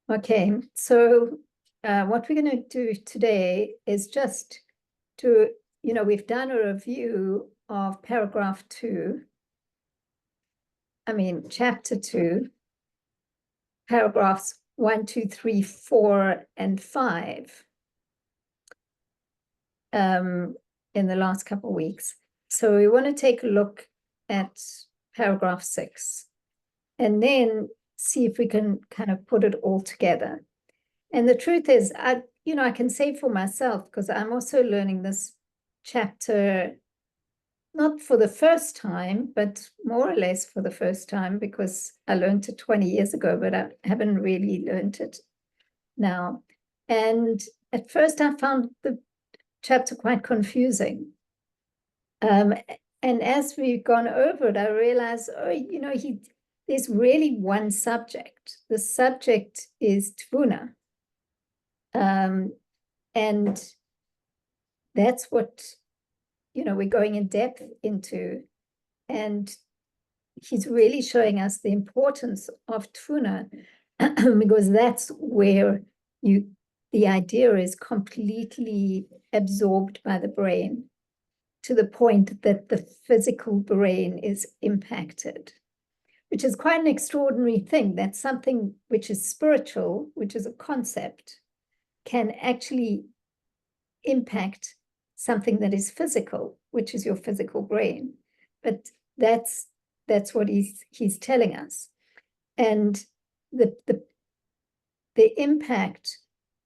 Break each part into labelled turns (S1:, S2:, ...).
S1: Okay, so what we're going to do today is just to, we've done a review of chapter 2, paragraphs 1, 2, 3, 4, and 5 in the last couple of weeks. So we want to take a look at paragraph 6 and then see if we can kind of put it all together. And the truth is, I can say for myself, because I'm also learning this chapter, not for the first time, but more or less for the first time, because I learned it 20 years ago, but I haven't really learned it now. And at first I found the chapter quite confusing. And as we've gone over it, I realized, there's really one subject. The subject is Tvuna. And that's what, we're going in depth into. And he's really showing us the importance of Tvuna because that's where the idea is completely absorbed by the brain to the point that the physical brain is impacted, which is quite an extraordinary thing. That something which is spiritual, which is a concept, can actually impact something that is physical, which is your physical brain. But that's what he's telling us. And the impact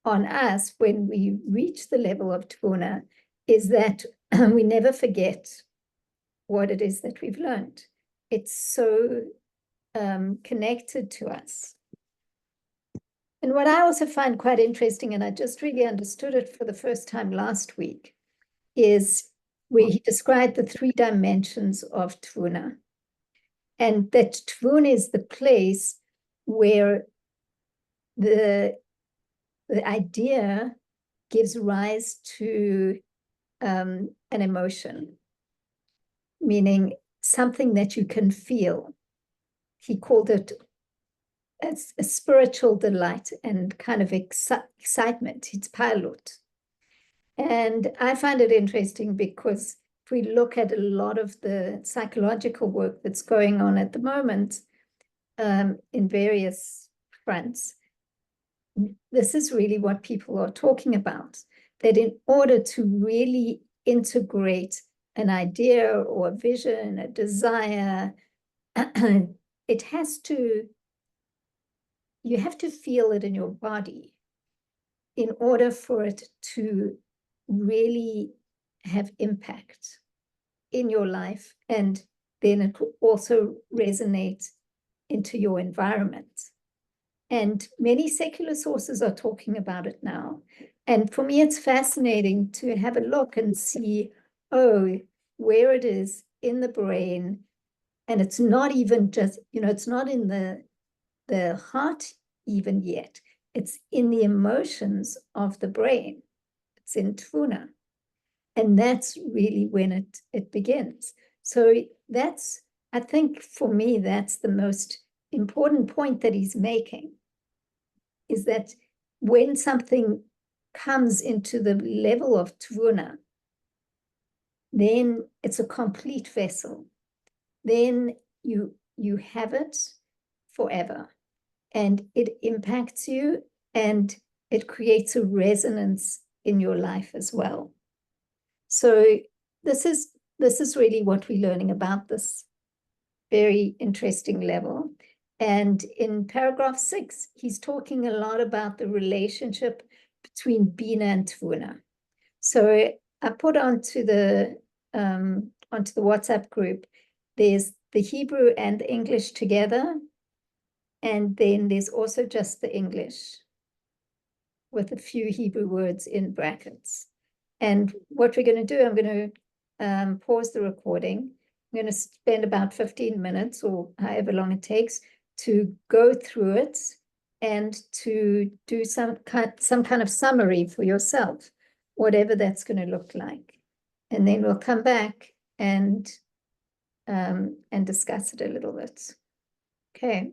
S1: on us when we reach the level of Tvuna is that we never forget what it is that we've learned. It's so connected to us. And what I also find quite interesting, and I just really understood it for the first time last week, is where he described the 3 dimensions of Tvuna. And that Tvuna is the place where the idea gives rise to an emotion, meaning something that you can feel. He called it as a spiritual delight and kind of excitement. It's pilot. And I find it interesting because if we look at a lot of the psychological work that's going on at the moment in various fronts, this is really what people are talking about, that in order to really integrate an idea or a vision, a desire, you have to feel it in your body in order for it to really have impact in your life, and then it will also resonate into your environment. And many secular sources are talking about it now. And for me, it's fascinating to have a look and see, where it is in the brain. And it's not even just, it's not in the heart even yet. It's in the emotions of the brain. It's in Tvuna. And that's really when it begins. So I think for me, that's the most important point that he's making, is that when something comes into the level of Tvuna, then it's a complete vessel. Then you have it forever, and it impacts you, and it creates a resonance in your life as well. So this is really what we're learning about this very interesting level. And in paragraph 6, he's talking a lot about the relationship between Bina and Tvuna. So I put onto the WhatsApp group, there's the Hebrew and the English together, and then there's also just the English with a few Hebrew words in brackets. And what we're going to do, I'm going to pause the recording. I'm going to spend about 15 minutes or however long it takes to go through it and to do some kind of summary for yourself, whatever that's going to look like. And then we'll come back and discuss it a little bit. Okay,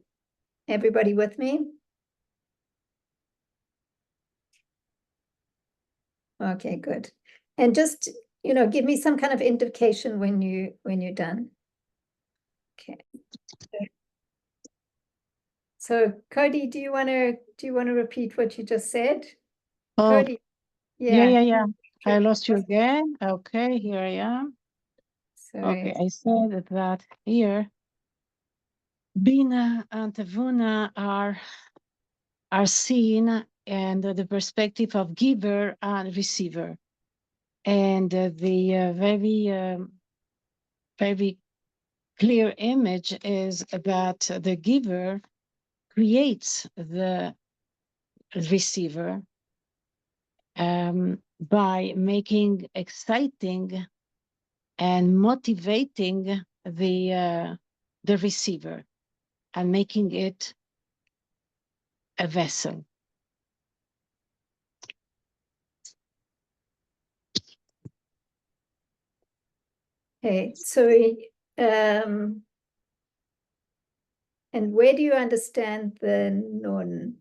S1: everybody with me? Okay, good. And just, give me some kind of indication when you're done. Okay. So Cody, do you want to repeat what you just said?
S2: Oh,
S1: Cody,
S2: yeah. I lost you again. Okay, here I am.
S1: Sorry.
S2: Okay, I said that here, Bina and Tavuna are seen and the perspective of giver and receiver. And the very clear image is that the giver creates the receiver by making exciting and motivating the receiver and making it a vessel.
S1: Okay, so and where do you understand the nun?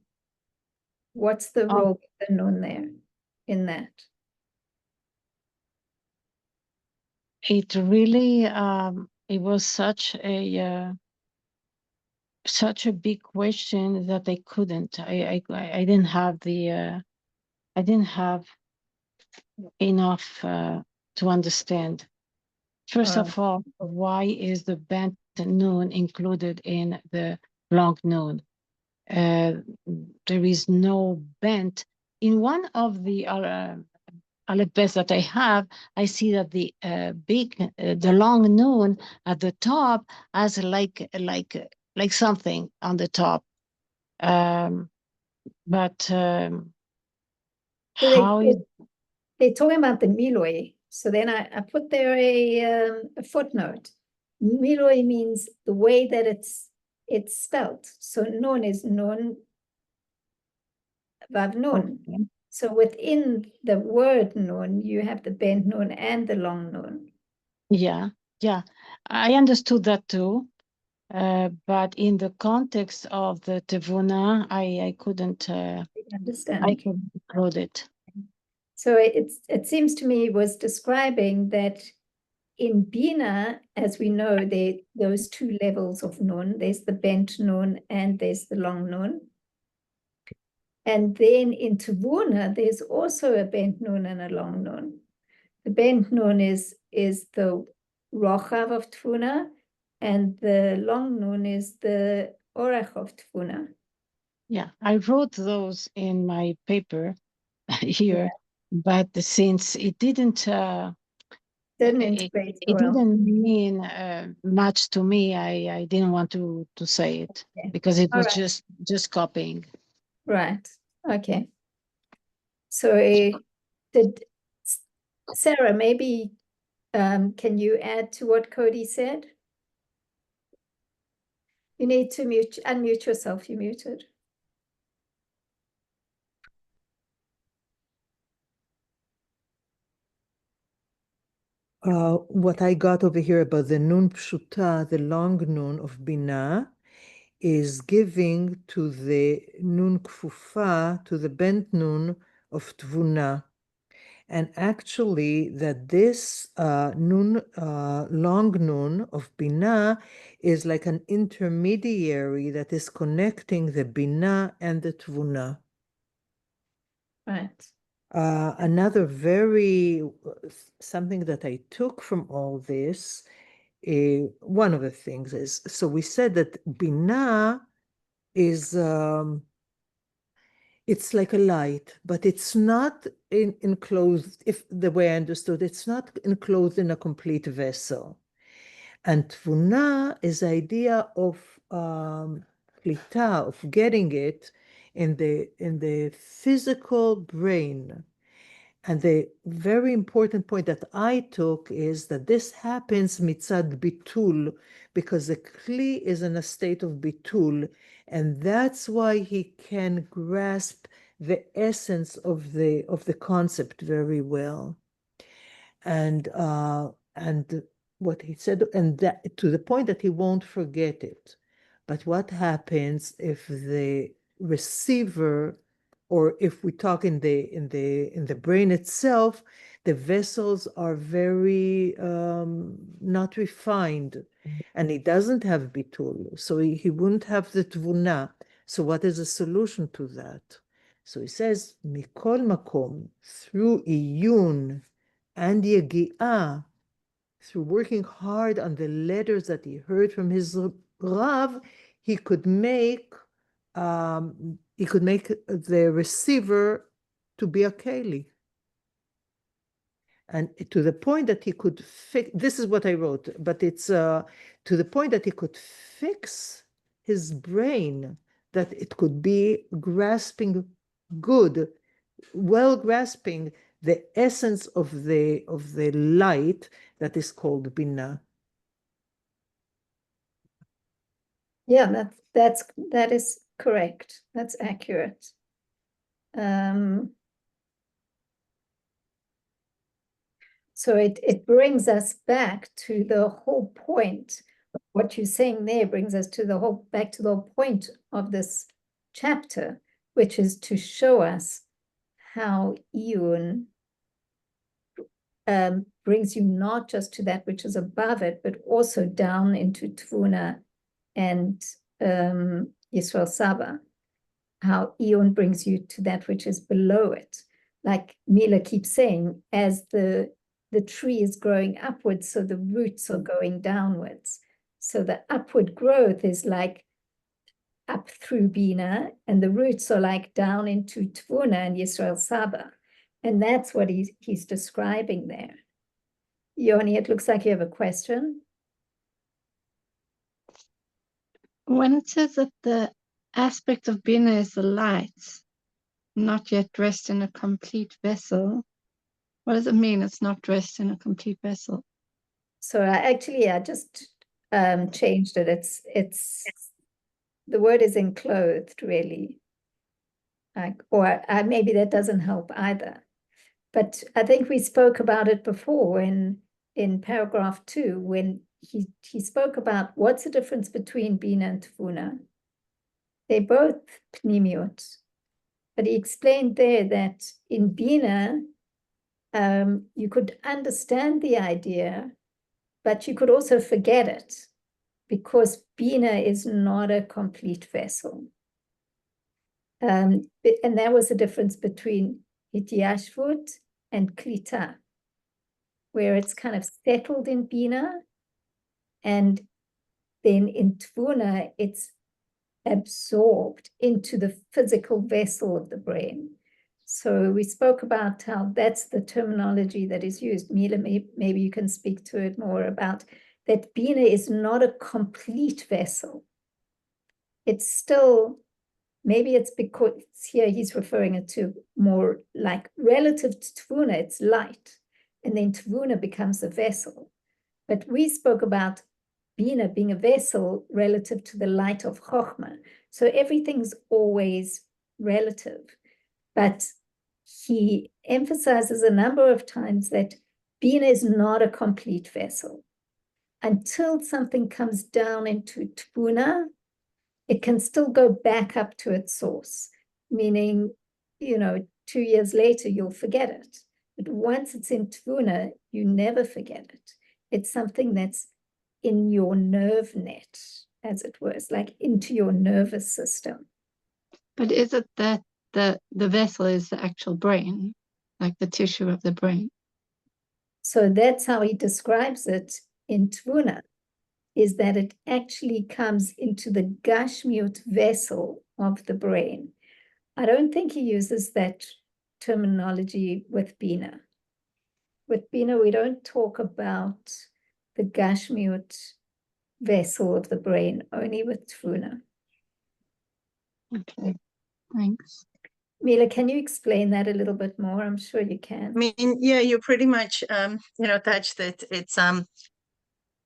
S1: What's the role of the nun there in that?
S2: It really it was such a big question that I couldn't. I didn't have I didn't have enough to understand. First of all, why is the bent noon included in the long noon? There is no bent. In one of the alphabets that I have, I see that the long noon at the top has like something on the top. But
S1: So
S2: how is
S1: they're talking about the miloi. So then I put there a footnote. Miloi means the way that it's spelled. So nun is nun vav nun.
S2: okay.
S1: So within the word nun, you have the bent nun and the long nun.
S2: Yeah, I understood that too. But in the context of the Tevuna, I couldn't
S1: Understand.
S2: I couldn't include it.
S1: So it seems to me was describing that in Bina, as we know, those two levels of nun. There's the bent nun and there's the long nun. And then in Tavuna, there's also a bent nun and a long nun. The bent nun is the rochav of Tfuna, and the long nun is the orach of Tfuna.
S2: Yeah, I wrote those in my paper here, but since it didn't
S1: integrate
S2: it
S1: well.
S2: didn't mean much to me, I didn't want to say it because it was just copying.
S1: Right. Okay. So did Sarah, maybe can you add to what Cody said? You need to unmute yourself. You're muted.
S3: What I got over here about the nun pshuta, the long nun of bina, is giving to the nun kfufa, to the bent nun of tvuna. And actually, that this nun, long nun of bina is like an intermediary that is connecting the bina and the tvuna.
S1: Right.
S3: Another something that I took from all this, one of the things is, so we said that Bina is, it's like a light, but it's not enclosed, if the way I understood, it's not enclosed in a complete vessel. And Tvuna is the idea of klita, of getting it in the physical brain. And the very important point that I took is that this happens mitzad bitul, because the kli is in a state of bitul, and that's why he can grasp the essence of the concept very well. And what he said, and that to the point that he won't forget it. But what happens if the receiver or if we talk in the brain itself, the vessels are very not refined, and he doesn't have bitul, so he wouldn't have the tvuna. So what is the solution to that? So he says, mikol makom, through iyun and yegi'ah, through working hard on the letters that he heard from his Rav, he could make the receiver to be a keli. And to the point that he could fix, this is what I wrote, but it's to the point that he could fix his brain, that it could be grasping good, well grasping the essence of the light that is called Binah.
S1: Yeah, that is correct. That's accurate. So it brings us back to the whole point. What you're saying there brings us to back to the whole point of this chapter, which is to show us how Iyun brings you not just to that which is above it, but also down into Tvuna and Yisrael Saba. How Iyun brings you to that which is below it. Like Mila keeps saying, as the tree is growing upwards, so the roots are going downwards. So the upward growth is like up through Bina, and the roots are like down into Tvuna and Yisrael Saba. And that's what he's describing there. Yoni, it looks like you have a question.
S4: When it says that the aspect of Bina is the light, not yet dressed in a complete vessel, what does it mean it's not dressed in a complete vessel?
S1: So I just changed it. It's the word is enclosed, really. Or maybe that doesn't help either. But I think we spoke about it before in paragraph 2, when he spoke about what's the difference between Bina and Tvuna. They're both pnimiut. But he explained there that in Bina, you could understand the idea, but you could also forget it, because Bina is not a complete vessel. And that was the difference between Hityashvut and Klita, where it's kind of settled in Bina, and then in Tvuna, it's absorbed into the physical vessel of the brain. So we spoke about how that's the terminology that is used. Mila, maybe you can speak to it more about that. Bina is not a complete vessel. It's still, maybe it's because here he's referring it to more like relative to Tvuna, it's light, and then Tvuna becomes a vessel. But we spoke about Bina being a vessel relative to the light of Chokhmah. So everything's always relative. But he emphasizes a number of times that Bina is not a complete vessel. Until something comes down into Tvuna, it can still go back up to its source, meaning, 2 years later, you'll forget it. But once it's in Tvuna, you never forget it. It's something that's in your nerve net, as it were, it's like into your nervous system.
S4: But is it that the vessel is the actual brain, like the tissue of the brain?
S1: So that's how he describes it in Tvuna, is that it actually comes into the gashmiut vessel of the brain. I don't think he uses that terminology with Bina. With Bina, we don't talk about the gashmiut vessel of the brain, only with Tvuna.
S4: Okay, thanks.
S1: Mila, can you explain that a little bit more? I'm sure you can.
S5: I mean, yeah, you pretty much, touched it. It's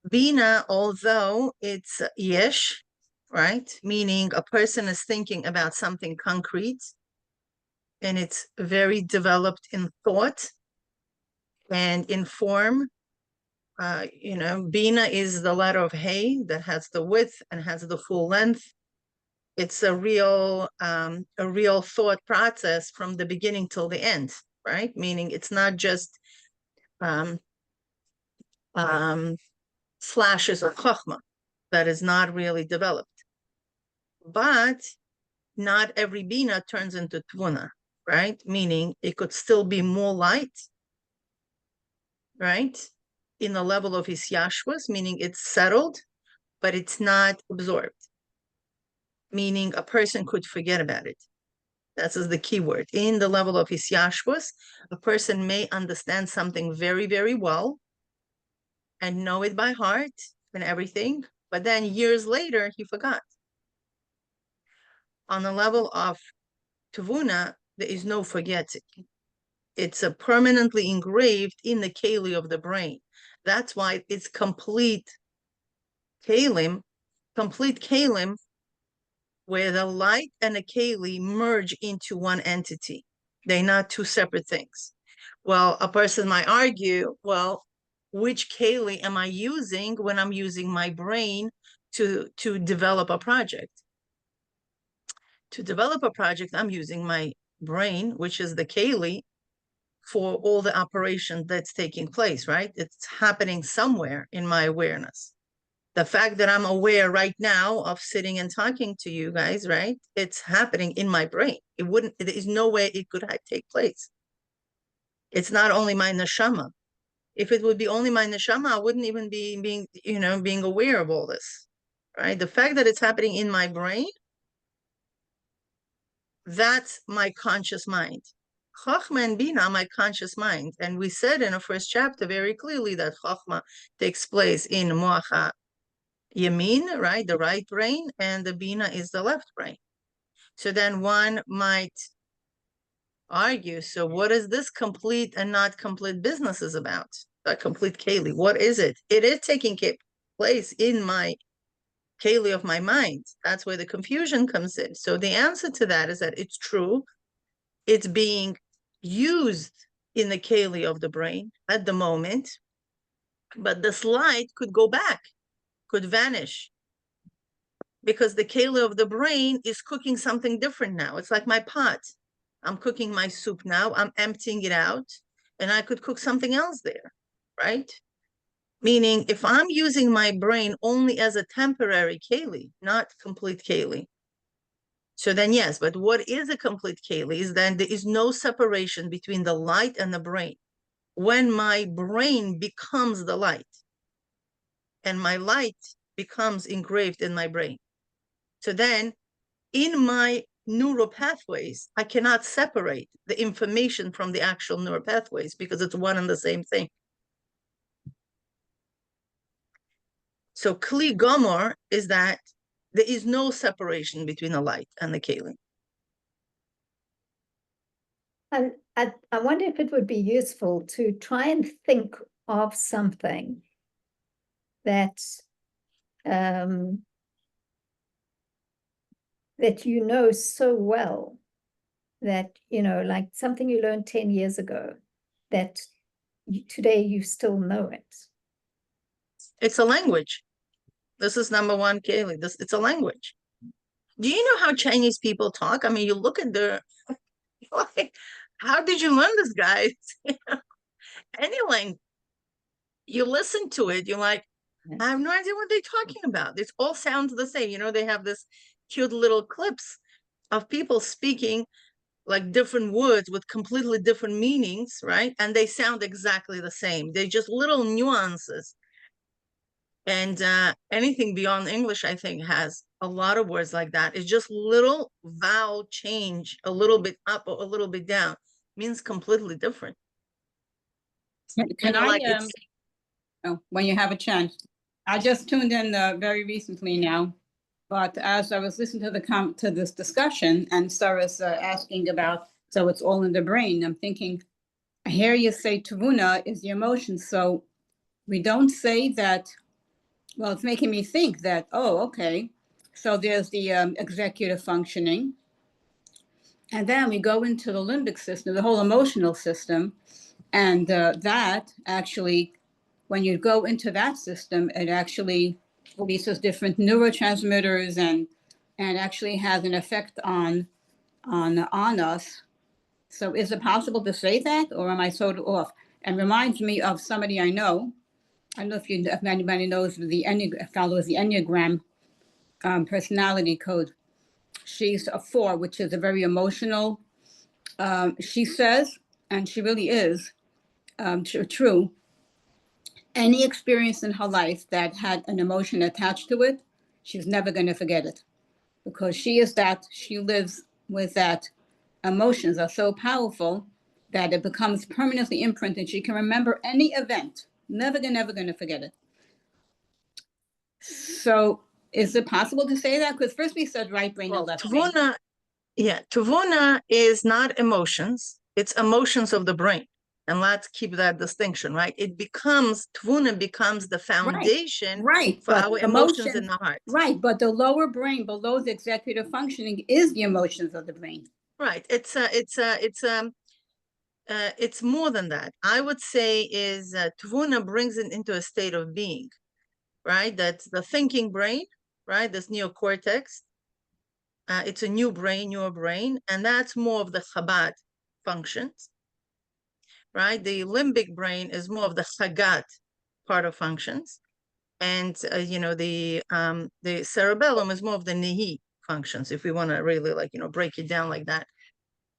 S5: Bina, although it's yesh, right? Meaning a person is thinking about something concrete, and it's very developed in thought and in form. Bina is the letter of Hey that has the width and has the full length. it's a real thought process from the beginning till the end, right? Meaning it's not just flashes of chokhmah that is not really developed. But not every bina turns into tvuna, right? Meaning it could still be more light, right? In the level of hisyashvus, meaning it's settled, but it's not absorbed. Meaning a person could forget about it. That's the key word. In the level of hisyashvus, a person may understand something very, very well and know it by heart and everything, but then years later, he forgot. On the level of Tavuna, there is no forgetting. It's a permanently engraved in the keli of the brain. That's why it's complete kalim, where the light and the keli merge into one entity. They're not two separate things. Well, a person might argue, well, which keli am I using when I'm using my brain to develop a project? To develop a project, I'm using my brain, which is the keli, for all the operation that's taking place, right? It's happening somewhere in my awareness. The fact that I'm aware right now of sitting and talking to you guys, right? It's happening in my brain. There is no way it could take place. It's not only my neshama. If it would be only my neshama, I wouldn't even be being aware of all this, right? The fact that it's happening in my brain, that's my conscious mind. Chokhmah and Bina are my conscious mind. And we said in the first chapter very clearly that Chokhmah takes place in Moach Yamin, right, the right brain, and the Bina is the left brain. So then one might argue, so what is this complete and not complete business is about? A complete keli, what is it? It is taking place in my keli of my mind. That's where the confusion comes in. So the answer to that is that it's true. It's being used in the keli of the brain at the moment, but this light could go back, could vanish, because the keli of the brain is cooking something different now. It's like my pot. I'm cooking my soup now. I'm emptying it out, and I could cook something else there, right? Meaning, if I'm using my brain only as a temporary keli, not complete keli, so then yes, but what is a complete keli is then there is no separation between the light and the brain. When my brain becomes the light, and my light becomes engraved in my brain, so then in my neural pathways, I cannot separate the information from the actual neural pathways because it's one and the same thing. So Kli Gomor is that there is no separation between the light and the keli.
S1: And I wonder if it would be useful to try and think of something that that you know so well, that, like something you learned 10 years ago, that today you still know it.
S5: It's a language. This is number one, Kaylee. It's a language. Do you know how Chinese people talk? I mean, you look at their, like, how did you learn this, guys? Any language. You listen to it, you're like, I have no idea what they're talking about. It all sounds the same. They have this cute little clips of people speaking like different words with completely different meanings, right? And they sound exactly the same. They're just little nuances. And anything beyond English, I think, has a lot of words like that. It's just little vowel change, a little bit up or a little bit down, means completely different.
S6: Can I, when you have a chance, I just tuned in very recently now, but as I was listening to this discussion and Sarah's asking about, so it's all in the brain, I'm thinking, I hear you say Tavuna is the emotion, so we don't say that. Well, it's making me think that, oh, okay, so there's the executive functioning, and then we go into the limbic system, the whole emotional system, and that actually, when you go into that system, it actually releases different neurotransmitters and actually has an effect on us. So is it possible to say that, or am I so off? And reminds me of somebody I know. I don't know if anybody knows follows the Enneagram personality code. She's a 4, which is a very emotional. She says, and she really is true. Any experience in her life that had an emotion attached to it, she's never going to forget it, because she lives with that. Emotions are so powerful that it becomes permanently imprinted. She can remember any event, never going to forget it. So is it possible to say that? Because first we said right brain and left brain.
S5: Tuvuna is not emotions, it's emotions of the brain. And let's keep that distinction, right? Tuvuna becomes the foundation for our emotions in the heart.
S6: Right, but the lower brain below the executive functioning is the emotions of the brain.
S5: Right, it's more than that. I would say is Tuvuna brings it into a state of being, right? That's the thinking brain, right? This neocortex. It's a newer brain, and that's more of the Chabad functions, right? The limbic brain is more of the Chagat part of functions, and the cerebellum is more of the Nehi functions. If we want to really break it down like that,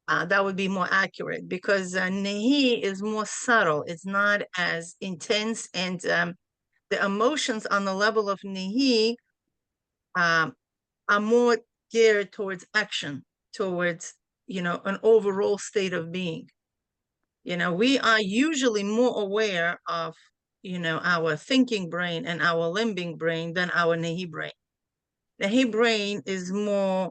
S5: that would be more accurate, because Nehi is more subtle. It's not as intense, and the emotions on the level of Nehi are more geared towards action, towards an overall state of being. We are usually more aware of our thinking brain and our limbic brain than our Nehi brain. Nehi brain is more,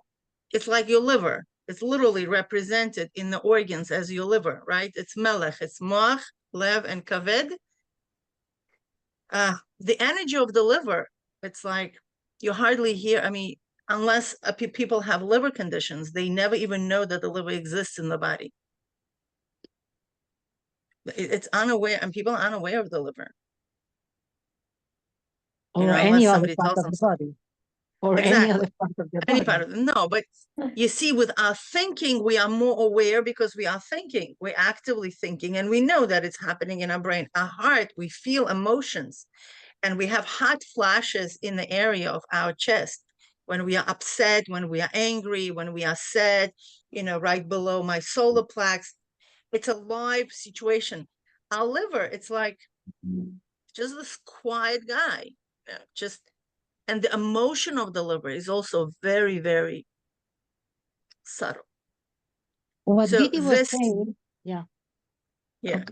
S5: it's like your liver. It's literally represented in the organs as your liver, right? It's melech, it's moach, lev, and kaved. The energy of the liver, it's like you hardly hear, unless people have liver conditions, they never even know that the liver exists in the body. It's unaware, and people are unaware of the liver.
S2: Or any other part of the body. Or
S5: exactly.
S2: any other part of the body.
S5: Any part of it. No, but you see, with our thinking, we are more aware because we are thinking. We're actively thinking, and we know that it's happening in our brain. Our heart, we feel emotions, and we have hot flashes in the area of our chest when we are upset, when we are angry, when we are sad, right below my solar plex. It's a live situation. Our liver, it's like just this quiet guy, and the emotion of the liver is also very, very subtle.
S2: What Didi was saying, yeah.
S5: Yeah.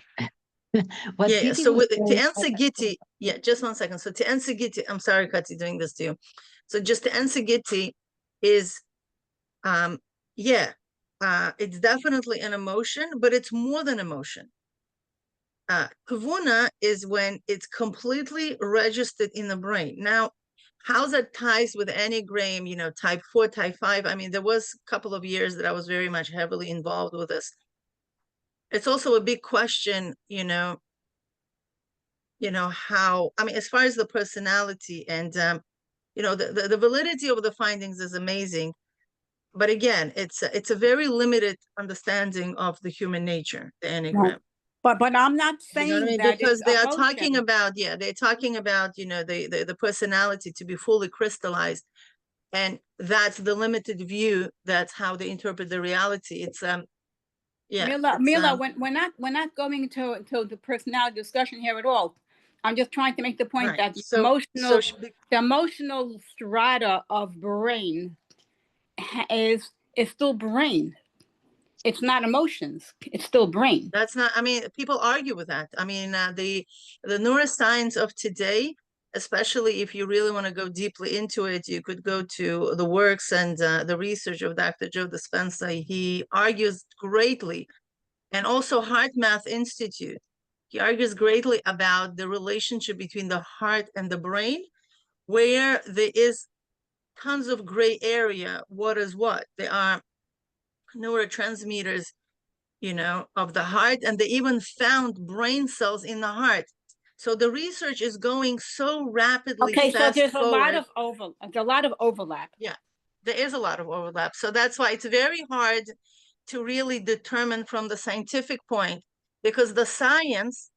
S2: What
S5: yeah.
S2: Didi
S5: So
S2: was
S5: to
S2: saying,
S5: answer Gitti, just 1 second. So to answer Gitti, I'm sorry, Kati, doing this to you. So just to answer Gitti is, it's definitely an emotion, but it's more than emotion. Kavuna is when it's completely registered in the brain. Now, how that ties with Enneagram, type 4, type 5. There was a couple of years that I was very much heavily involved with this. It's also a big question, how, as far as the personality and, the validity of the findings is amazing. But again, it's a very limited understanding of the human nature, the Enneagram.
S6: But I'm not saying that
S5: because they are talking about, they're talking about, the personality to be fully crystallized. And that's the limited view. That's how they interpret the reality. It's
S6: Mila, we're not going to the personality discussion here at all. I'm just trying to make the point that the emotional strata of brain is still brain. It's not emotions. It's still brain.
S5: That's not, people argue with that. The neuroscience of today, especially if you really want to go deeply into it, you could go to the works and the research of Dr. Joe Dispenza. He argues greatly, and also Heart Math Institute. He argues greatly about the relationship between the heart and the brain, where there is tons of gray area. What is what? There are neurotransmitters, of the heart, and they even found brain cells in the heart. So the research is going so rapidly.
S6: Okay, so there's a lot of overlap.
S5: Yeah, There is a lot of overlap. So that's why it's very hard to really determine from the scientific point, because the science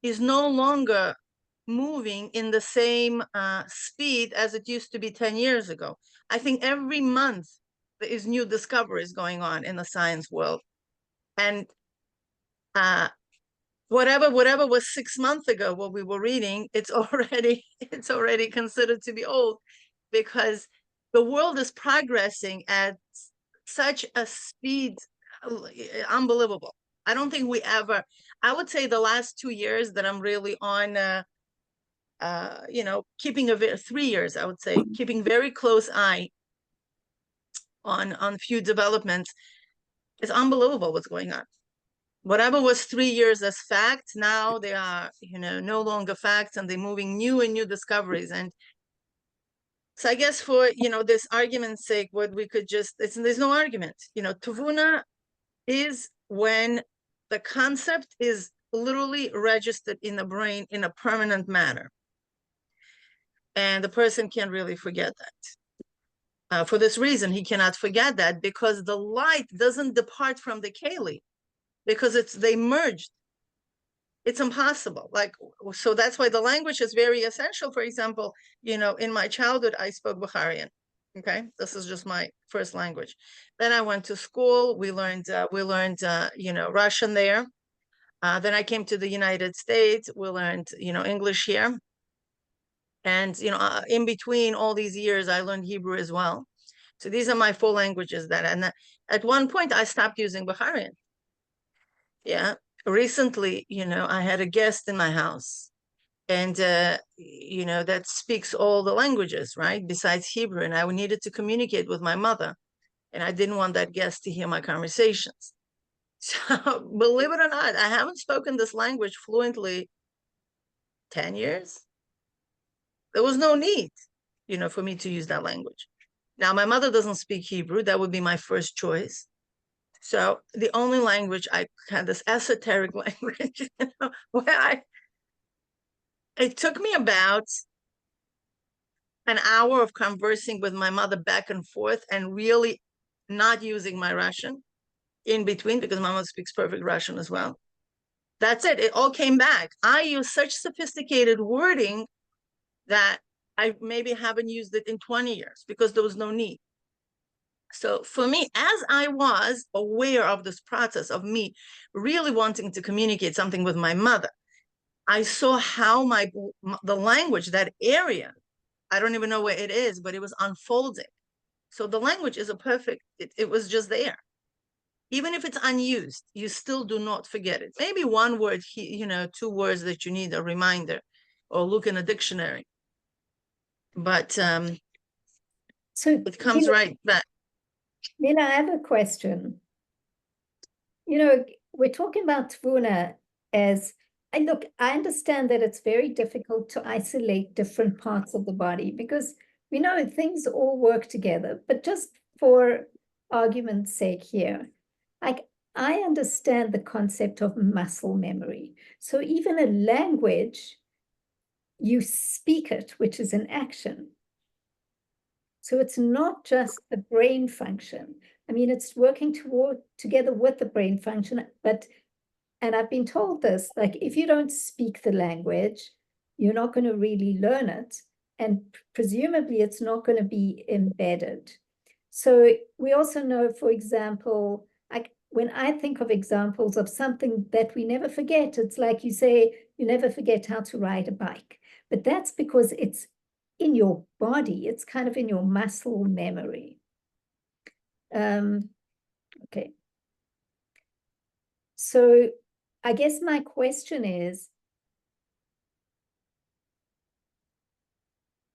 S5: is no longer moving in the same speed as it used to be 10 years ago. I think every month there is new discoveries going on in the science world. And whatever was 6 months ago, what we were reading, it's already considered to be old, because the world is progressing at such a speed, unbelievable. I don't think I would say the last 2 years that I'm really on, keeping 3 years, I would say, keeping very close eye on few developments. It's unbelievable what's going on. Whatever was 3 years as fact, now they are, no longer facts, and they're moving new and new discoveries. And so I guess for, this argument's sake, what we could there's no argument. Tuvuna is when the concept is literally registered in the brain in a permanent manner. And the person can't really forget that. For this reason, he cannot forget that, because the light doesn't depart from the keli, because they merged. It's impossible. So that's why the language is very essential. For example, in my childhood, I spoke Bukharian. Okay, this is just my first language. Then I went to school. We learned Russian there. Then I came to the United States. We learned, English here. And, in between all these years, I learned Hebrew as well. So these are my 4 languages and at one point I stopped using Bukharian. Yeah. Recently, I had a guest in my house, and, that speaks all the languages, right? Besides Hebrew. And I needed to communicate with my mother, and I didn't want that guest to hear my conversations. So believe it or not, I haven't spoken this language fluently 10 years. There was no need, for me to use that language. Now, my mother doesn't speak Hebrew. That would be my first choice. So the only language I had, this esoteric language, where it took me about an hour of conversing with my mother back and forth, and really not using my Russian in between, because my mother speaks perfect Russian as well. That's it. It all came back. I use such sophisticated wording that I maybe haven't used it in 20 years, because there was no need. So for me, as I was aware of this process of me really wanting to communicate something with my mother, I saw how the language, that area, I don't even know where it is, but it was unfolding. So the language is it was just there. Even if it's unused, you still do not forget it. Maybe one word, 2 words that you need a reminder, or look in a dictionary. But so it comes right back.
S1: Mina, I have a question. We're talking about Tvuna as, I understand that it's very difficult to isolate different parts of the body, because we know things all work together. But just for argument's sake here, I understand the concept of muscle memory. So even a language, you speak it, which is an action. So it's not just the brain function. I mean, it's working together with the brain function, and I've been told this, if you don't speak the language, you're not going to really learn it. And presumably it's not going to be embedded. So we also know, for example, when I think of examples of something that we never forget, it's like you say, you never forget how to ride a bike. But that's because it's in your body. It's kind of in your muscle memory. Okay. So I guess my question is,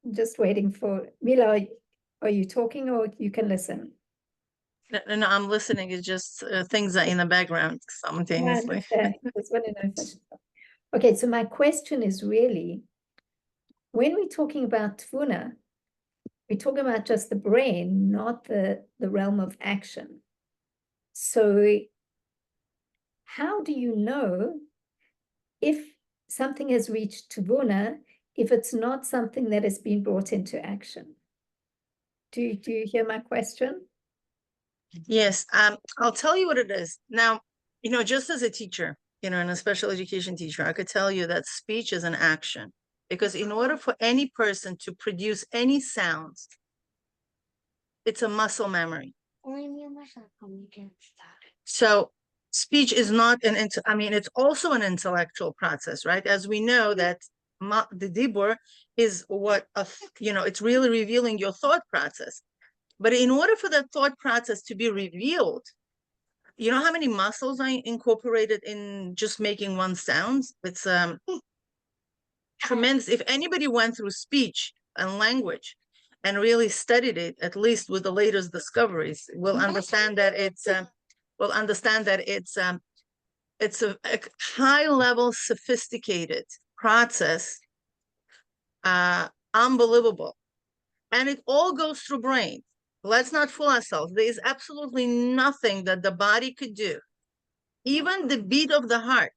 S1: I'm just waiting for Mila. Are you talking, or you can listen?
S5: No, I'm listening. It's just things are in the background simultaneously.
S1: Just want to know if I should... Okay, so my question is really, when we're talking about Tvuna, we're talking about just the brain, not the realm of action. So how do you know if something has reached Tvuna if it's not something that has been brought into action? do you hear my question?
S5: Yes, I'll tell you what it is. Now, just as a teacher, and a special education teacher, I could tell you that speech is an action. Because in order for any person to produce any sounds, it's a muscle memory. So speech is not it's also an intellectual process, right? As we know that the dibur is what, it's really revealing your thought process. But in order for that thought process to be revealed, you know how many muscles I incorporated in just making one sound? It's tremendous. If anybody went through speech and language and really studied it, at least with the latest discoveries, will understand that it's a high level, sophisticated process, unbelievable. And it all goes through brain. Let's not fool ourselves. There is absolutely nothing that the body could do. Even the beat of the heart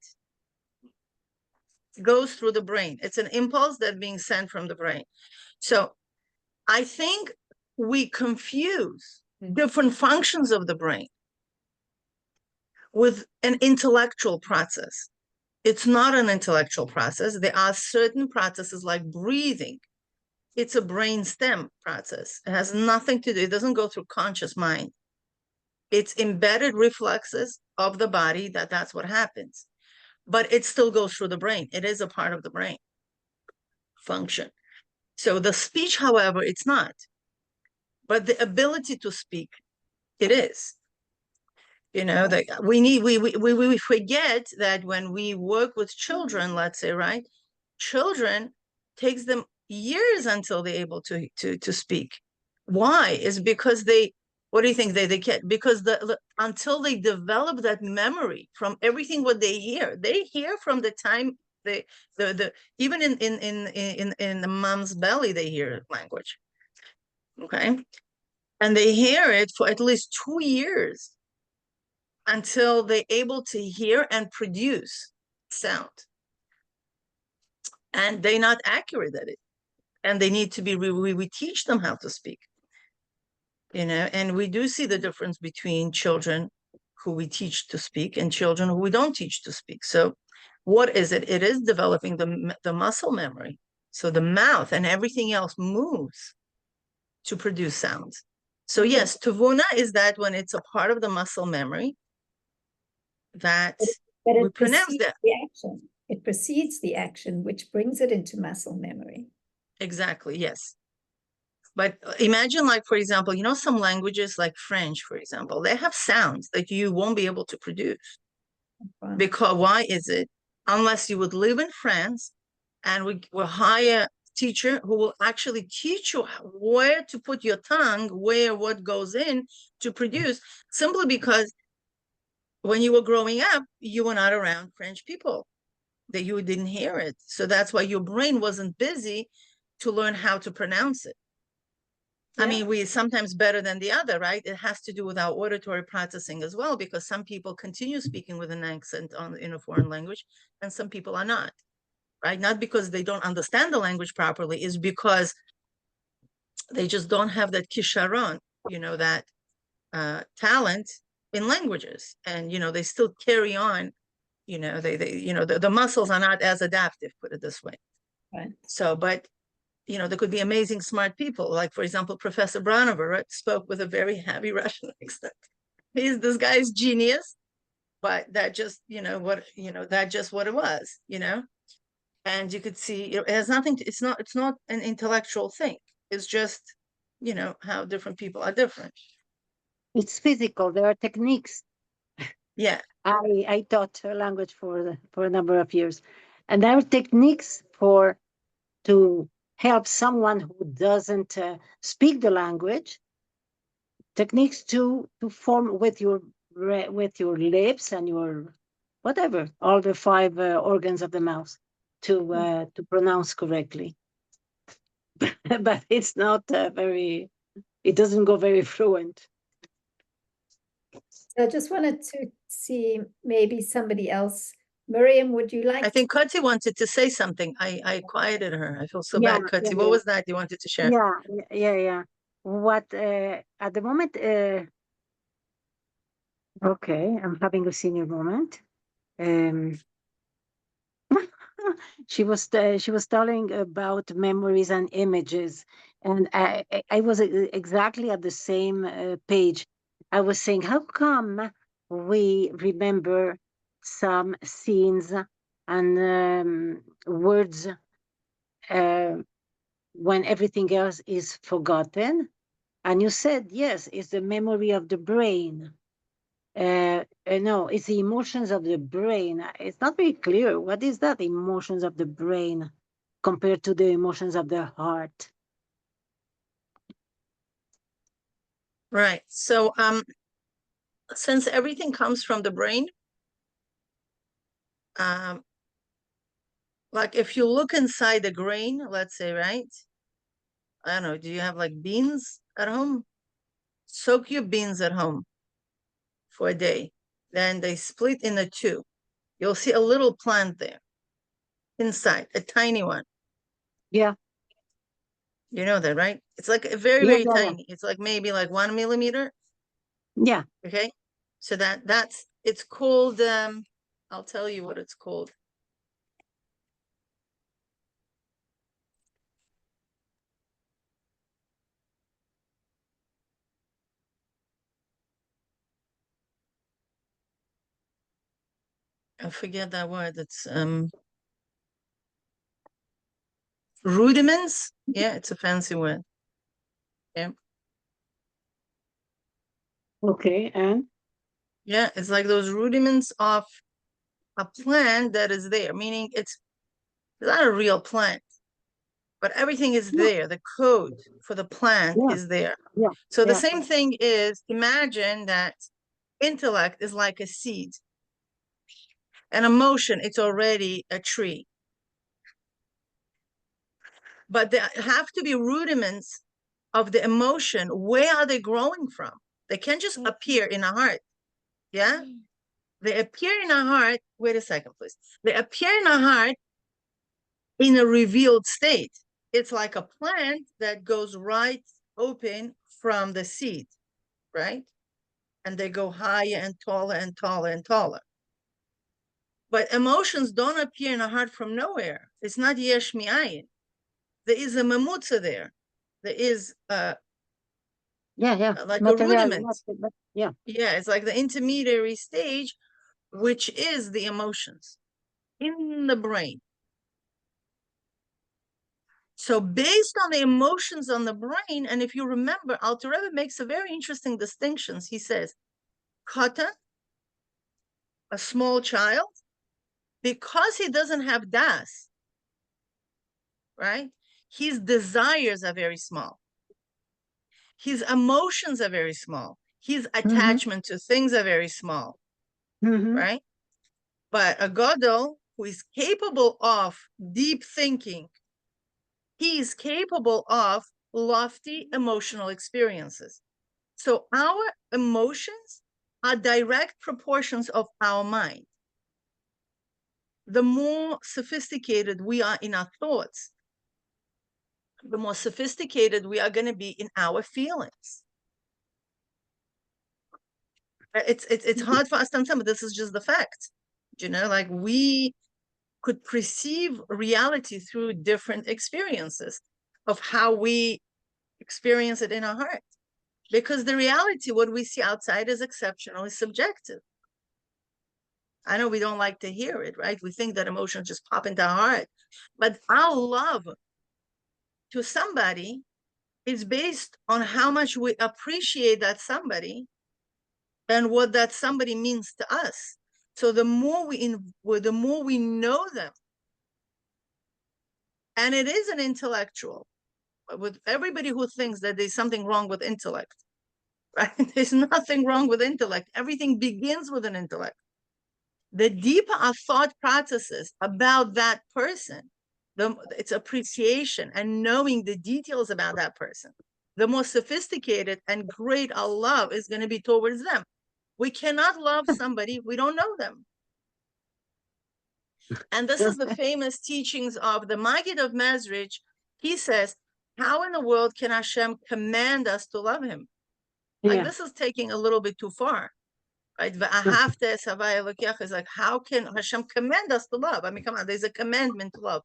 S5: goes through the brain. It's an impulse that's being sent from the brain. So I think we confuse different functions of the brain with an intellectual process. It's not an intellectual process. There are certain processes like breathing. It's a brain stem process. It has nothing to do, it doesn't go through conscious mind. It's embedded reflexes of the body that's what happens. But it still goes through the brain. It is a part of the brain function. So the speech, however, it's not. But the ability to speak, it is. We forget that when we work with children, let's say, right? Children takes them years until they're able to speak. Why? Is because what do you think they get? Because until they develop that memory from everything what they hear from the time even in the mom's belly, they hear language. Okay. And they hear it for at least 2 years until they're able to hear and produce sound. And they're not accurate at it. And they need to be, we teach them how to speak. And we do see the difference between children who we teach to speak and children who we don't teach to speak. So what is it? It is developing the muscle memory. So the mouth and everything else moves to produce sounds. So yes, tuvuna is that when it's a part of the muscle memory that we pronounce that.
S1: The action. It precedes the action, which brings it into muscle memory.
S5: Exactly, yes. But imagine, like, for example, some languages like French, for example, they have sounds that you won't be able to produce. Because why is it? Unless you would live in France and we will hire a teacher who will actually teach you where to put your tongue, where what goes in to produce, simply because when you were growing up, you were not around French people, that you didn't hear it. So that's why your brain wasn't busy to learn how to pronounce it. Yeah. I mean, we sometimes better than the other, right? It has to do with our auditory processing as well, because some people continue speaking with an accent in a foreign language, and some people are not, right? Not because they don't understand the language properly, is because they just don't have that kisharon, that talent in languages. And, they still carry on, the muscles are not as adaptive, put it this way.
S1: Right.
S5: So, but there could be amazing smart people. Like, for example, Professor Branover, right, spoke with a very heavy Russian accent. This guy's genius, but that just, that's just what it was, And you could see it has nothing to, it's not an intellectual thing. It's just, how different people are different.
S7: It's physical. There are techniques.
S5: Yeah.
S7: I taught language for a number of years, and there are techniques to help someone who doesn't speak the language, techniques to form with your lips and your whatever, all the 5 organs of the mouth to pronounce correctly. But it's not it doesn't go very fluent.
S1: I just wanted to see maybe somebody else. Miriam, would you like?
S5: I think Kati wanted to say something. I quieted her. I feel so bad, Kati. What was that you wanted to share?
S7: Yeah. what at the moment, okay, I'm having a senior moment. She was telling about memories and images, and I was exactly at the same page. I was saying, how come we remember some scenes and words when everything else is forgotten? And you said, yes, it's the memory of the brain. No, it's the emotions of the brain. It's not very clear. What is that, emotions of the brain, compared to the emotions of the heart?
S5: Right. So, since everything comes from the brain, like if you look inside the grain, let's say, right? I don't know, do you have like beans at home? Soak your beans at home for a day. Then they split into two. You'll see a little plant there inside, a tiny one.
S7: Yeah.
S5: You know that, right? It's like very,
S7: Yeah,
S5: very
S7: yeah,
S5: tiny. It's like maybe like 1 millimeter.
S7: yeah.
S5: Okay. So it's called, I'll tell you what it's called. I forget that word. It's rudiments. Yeah, it's a fancy word. Yeah.
S7: Okay, and
S5: Yeah, it's like those rudiments of a plant that is there, meaning it's not a real plant, but everything is
S7: yeah,
S5: there. The code for the plant
S7: yeah,
S5: is there.
S7: yeah,
S5: So the
S7: yeah.
S5: same thing is, imagine that intellect is like a seed. An emotion, it's already a tree. But there have to be rudiments of the emotion. Where are they growing from? They can't just appear in a heart. Yeah? They appear in a heart. Wait a second, please. They appear in a heart in a revealed state. It's like a plant that goes right open from the seed, right? And they go higher and taller and taller and taller. But emotions don't appear in a heart from nowhere. It's not yesh mi'ayin. There is a mamutza there. There is
S7: Yeah, yeah.
S5: like a
S7: Material,
S5: rudiment.
S7: but yeah.
S5: Yeah, it's like the intermediary stage, which is the emotions in the brain. So based on the emotions on the brain, and if you remember, Alter Rebbe makes a very interesting distinctions. He says, Katan, a small child, because he doesn't have das, right? His desires are very small. His emotions are very small. His attachment to things are very small, right? But a gadol who is capable of deep thinking, he is capable of lofty emotional experiences. So our emotions are direct proportions of our mind. The more sophisticated we are in our thoughts, the more sophisticated we are going to be in our feelings. It's hard for us to understand, but this is just the fact. You know, like we could perceive reality through different experiences of how we experience it in our heart. Because the reality, what we see outside, is exceptionally subjective. I know we don't like to hear it, right? We think that emotions just pop into our heart. But our love to somebody is based on how much we appreciate that somebody and what that somebody means to us. So the more we know them, and it is an intellectual, with everybody who thinks that there's something wrong with intellect, right? There's nothing wrong with intellect. Everything begins with an intellect. The deeper our thought processes about that person, it's appreciation and knowing the details about that person, the more sophisticated and great our love is going to be towards them. We cannot love somebody we don't know them. And this is the famous teachings of the Maggid of Mezrich. He says, How in the world can Hashem command us to love him? Like, this is taking a little bit too far. Right? Is like, how can Hashem command us to love? I mean, come on, there's a commandment to love.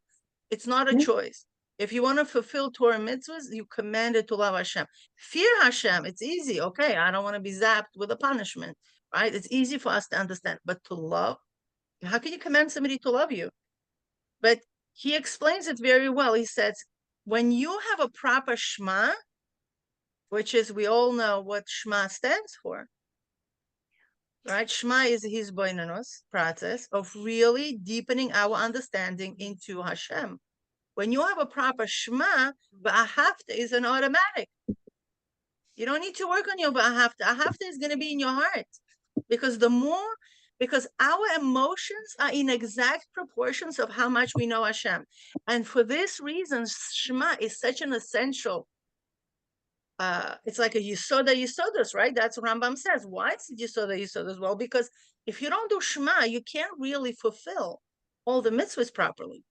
S5: It's not a choice. If you want to fulfill Torah mitzvahs, you commanded to love Hashem. Fear Hashem, it's easy. Okay, I don't want to be zapped with a punishment, right? It's easy for us to understand. But to love, how can you command somebody to love you? But he explains it very well. He says, when you have a proper Shema, which is, we all know what Shema stands for, right? Shema is his boinanos process of really deepening our understanding into Hashem. When you have a proper Shema, Ba'ahavta is an automatic. You don't need to work on your Ba'ahavta. Ahavta is going to be in your heart. Because because our emotions are in exact proportions of how much we know Hashem. And for this reason, Shema is such an essential, it's like a Yisodas, right? That's what Rambam says. Why is it Yisodas? Well, because if you don't do Shema, you can't really fulfill all the mitzvahs properly.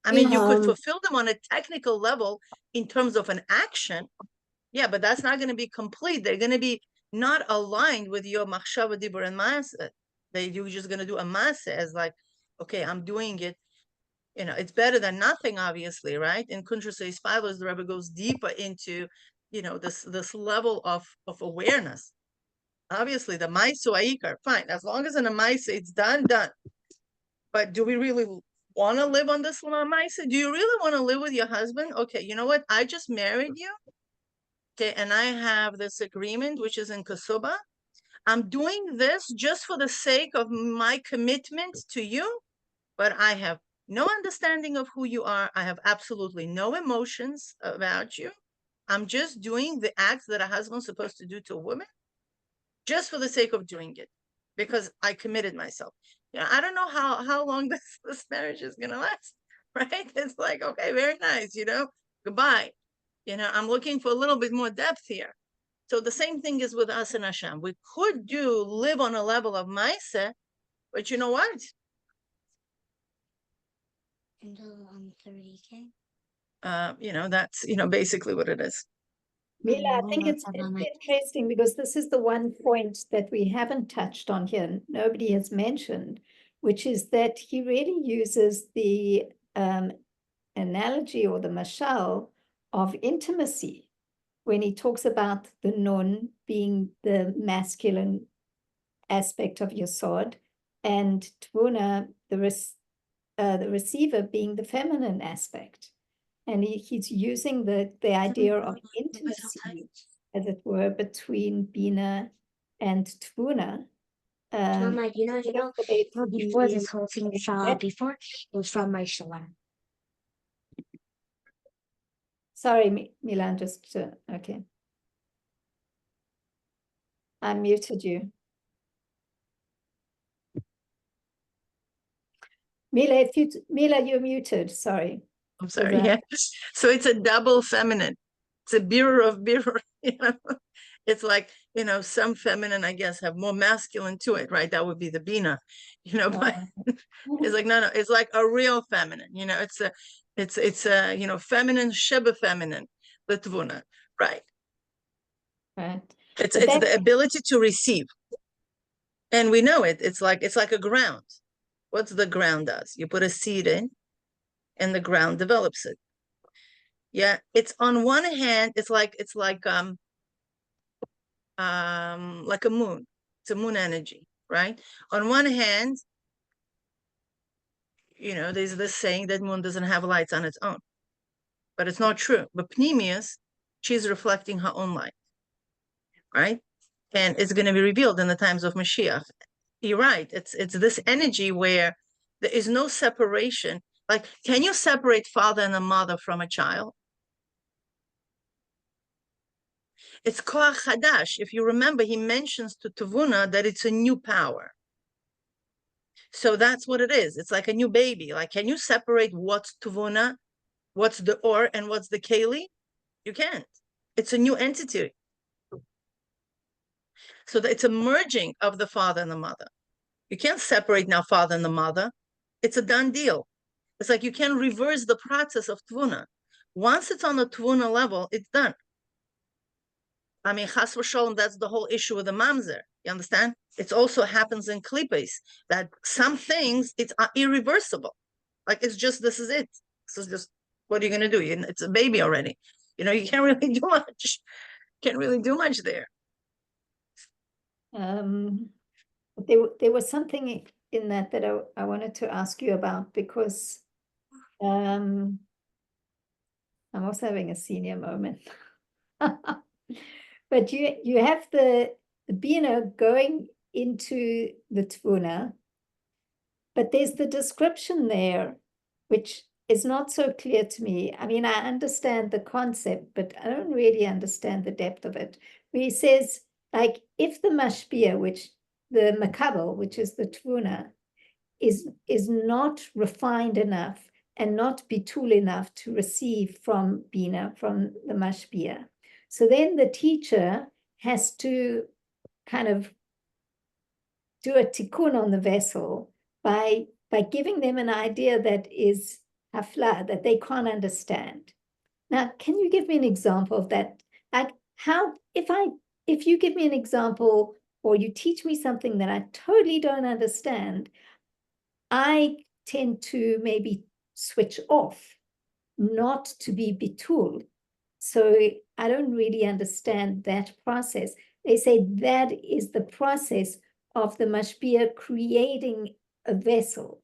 S5: I mean, you could fulfill them on a technical level in terms of an action. Yeah, but that's not going to be complete. They're going to be not aligned with your machshava, dibur, and maaseh. You're just going to do a maaseh as like, okay, I'm doing it. You know, it's better than nothing, obviously, right? In Kuntrasei Spilos, the Rebbe goes deeper into, you know, this level of awareness. Obviously, the maisu aikar, fine. As long as in a maaseh, it's done. But do we really want to live on this maaseh? Do you really want to live with your husband? Okay, you know what? I just married you. Okay, and I have this agreement, which is in Kasuba. I'm doing this just for the sake of my commitment to you, but I have no understanding of who you are. I have absolutely no emotions about you. I'm just doing the acts that a husband's supposed to do to a woman, just for the sake of doing it, because I committed myself. You know, I don't know how long this marriage is gonna last, right? It's like, okay, very nice, you know, goodbye. You know, I'm looking for a little bit more depth here. So the same thing is with us and Hashem. We could live on a level of Maaseh, but you know what?
S8: Until 30K.
S5: You know, that's, you know, basically what it is.
S1: Mila, I think it's interesting because this is the one point that we haven't touched on here, nobody has mentioned, which is that he really uses the analogy or the mashal of intimacy when he talks about the nun being the masculine aspect of Yesod and Tvuna, the receiver, being the feminine aspect. And he's using the idea of intimacy, as it were, between Bina and Tvuna.
S8: Mama, you know, before this whole thing before, it was from my shalom.
S1: Sorry, Milan, just, okay. I muted you. Mila, you're muted, sorry.
S5: I'm sorry, yes. So it's a double feminine. It's a birur of birur, you know. It's like, you know, some feminine, I guess, have more masculine to it, right? That would be the Bina, you know, but it's like, no, it's like a real feminine, you know, it's a, you know, feminine, sheba feminine, the Tvuna, right?
S1: Right.
S5: It's the ability to receive. And we know it. It's like a ground. What's the ground does? You put a seed in and the ground develops it. Yeah, it's on one hand, it's like a moon. It's a moon energy, right? On one hand, you know, there's this saying that moon doesn't have lights on its own, but it's not true. But Pneumius, she's reflecting her own light, right? And it's going to be revealed in the times of Mashiach. You're right. It's this energy where there is no separation. Like, can you separate father and a mother from a child? It's koach hadash. If you remember, he mentions to Tavuna that it's a new power. So that's what it is. It's like a new baby. Like, can you separate what's Tavuna, what's the Or, and what's the Keli? You can't. It's a new entity. So it's a merging of the father and the mother. You can't separate now father and the mother. It's a done deal. It's like you can reverse the process of tvuna. Once it's on the tvuna level, it's done. I mean, chas v'sholem, that's the whole issue with the mamzer. You understand? It also happens in klippos, that some things, it's irreversible. Like, it's just, this is it. This is just, what are you going to do? It's a baby already. You know, you can't really do much. Can't really do much there.
S1: There was something in that I wanted to ask you about, because I'm also having a senior moment. But you have the Bina going into the Tvuna, but there's the description there, which is not so clear to me. I mean, I understand the concept, but I don't really understand the depth of it. Where he says, like, if the mashpia, which the makabel, which is the Tvuna, is not refined enough and not bitul enough to receive from Bina, from the mashpia, so then the teacher has to kind of do a tikkun on the vessel by giving them an idea that is hafla, that they can't understand. Now, can you give me an example of that? Like, how, if you give me an example or you teach me something that I totally don't understand, I tend to maybe switch off, not to be bitul. So I don't really understand that process. They say that is the process of the mashpia creating a vessel,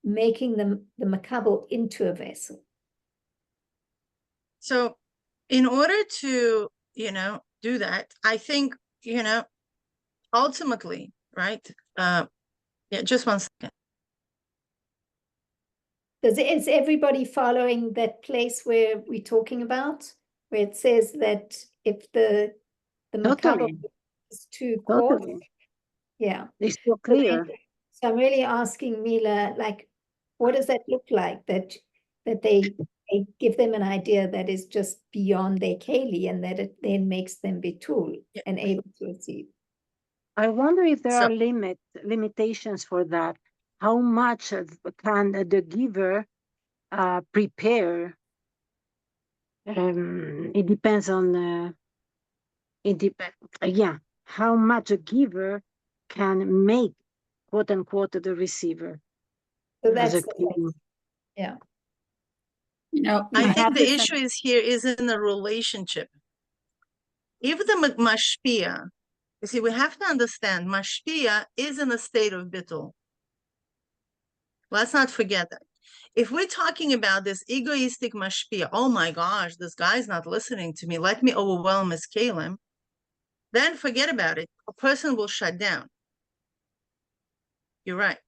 S1: making the makabel into a vessel.
S5: So in order to, do that, I think, ultimately, right? Yeah, just one second.
S1: Is everybody following that place where we're talking about, where it says that if the makabel is too coarse? Yeah.
S7: It's so clear.
S1: So I'm really asking Mila, like, what does that look like? That they give them an idea that is just beyond their keli, and that it then makes them bitul and able to receive.
S7: I wonder if there are limitations for that. How much can the giver prepare? It depends on how much a giver can make, quote unquote, the receiver.
S1: So that's
S6: I
S5: think the issue is in the relationship. If the mashpia, you see, we have to understand mashpia is in a state of bittul. Let's not forget that. If we're talking about this egoistic mashpia, oh my gosh, this guy's not listening to me, let me overwhelm his kalim, then forget about it. A person will shut down. You're right.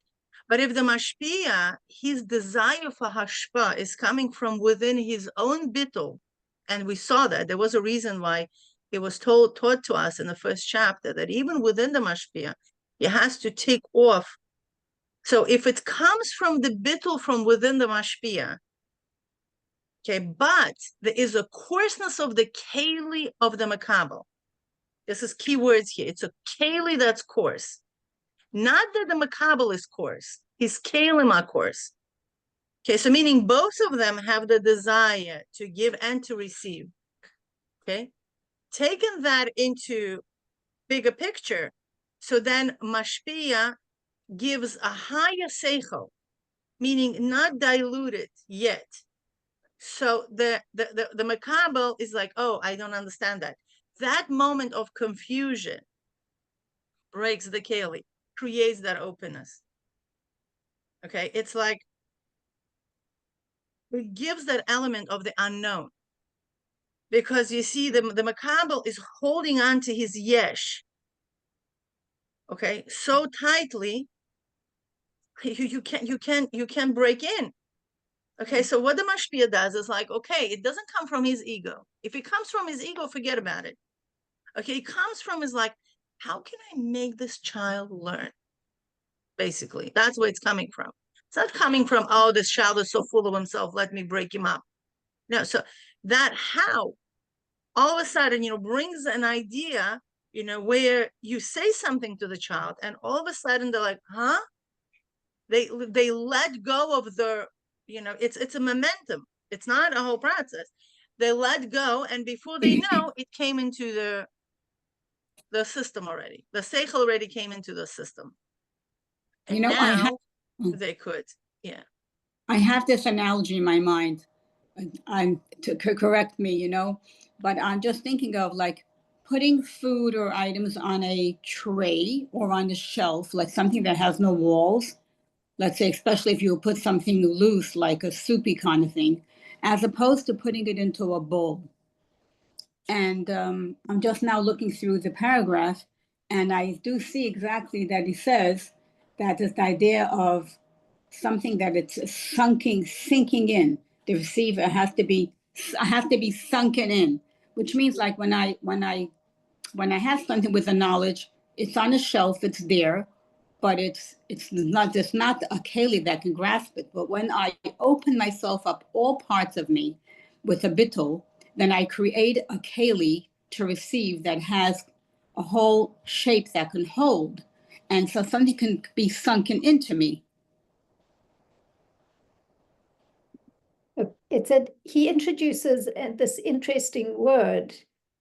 S5: But if the mashpia, his desire for hashpa is coming from within his own bittul, and we saw that there was a reason why it was taught to us in the first chapter that even within the mashpia, he has to take off. So if it comes from the bittul from within the mashpia, okay, but there is a coarseness of the keli of the makabel. This is key words here. It's a keli that's coarse. Not that the makabel is coarse. His kelim are coarse. Okay, so meaning both of them have the desire to give and to receive. Okay, taking that into bigger picture, so then mashpia gives a higher seichel, meaning not diluted yet. So the makabel is like, oh, I don't understand that. That moment of confusion breaks the keli, creates that openness. Okay, it's like it gives that element of the unknown. Because you see, the makabel is holding on to his yesh, okay, so tightly, you can't break in. Okay, so what the mashpia does is like, okay, it doesn't come from his ego. If it comes from his ego, forget about it. Okay, it comes from his like, how can I make this child learn? Basically, that's where it's coming from. It's not coming from, oh, this child is so full of himself, let me break him up. No, so that how all of a sudden, brings an idea, where you say something to the child and all of a sudden they're like, huh? They let go of their, it's a momentum. It's not a whole process. They let go, and before they know, it came into the system already. The seichel already came into the system. And now they could, yeah.
S6: I have this analogy in my mind. I'm to correct me, but I'm just thinking of like putting food or items on a tray or on the shelf, like something that has no walls. Let's say, especially if you put something loose, like a soupy kind of thing, as opposed to putting it into a bowl. And I'm just now looking through the paragraph, and I do see exactly that he says that it's the idea of something that it's sinking in. The receiver has to be sunken in, which means like when I have something with the knowledge, it's on a shelf, it's there, but it's not a keli that can grasp it. But when I open myself up, all parts of me, with a bittul, then I create a keli to receive that has a whole shape that can hold, and so something can be sunken into me.
S1: It said he introduces this interesting word,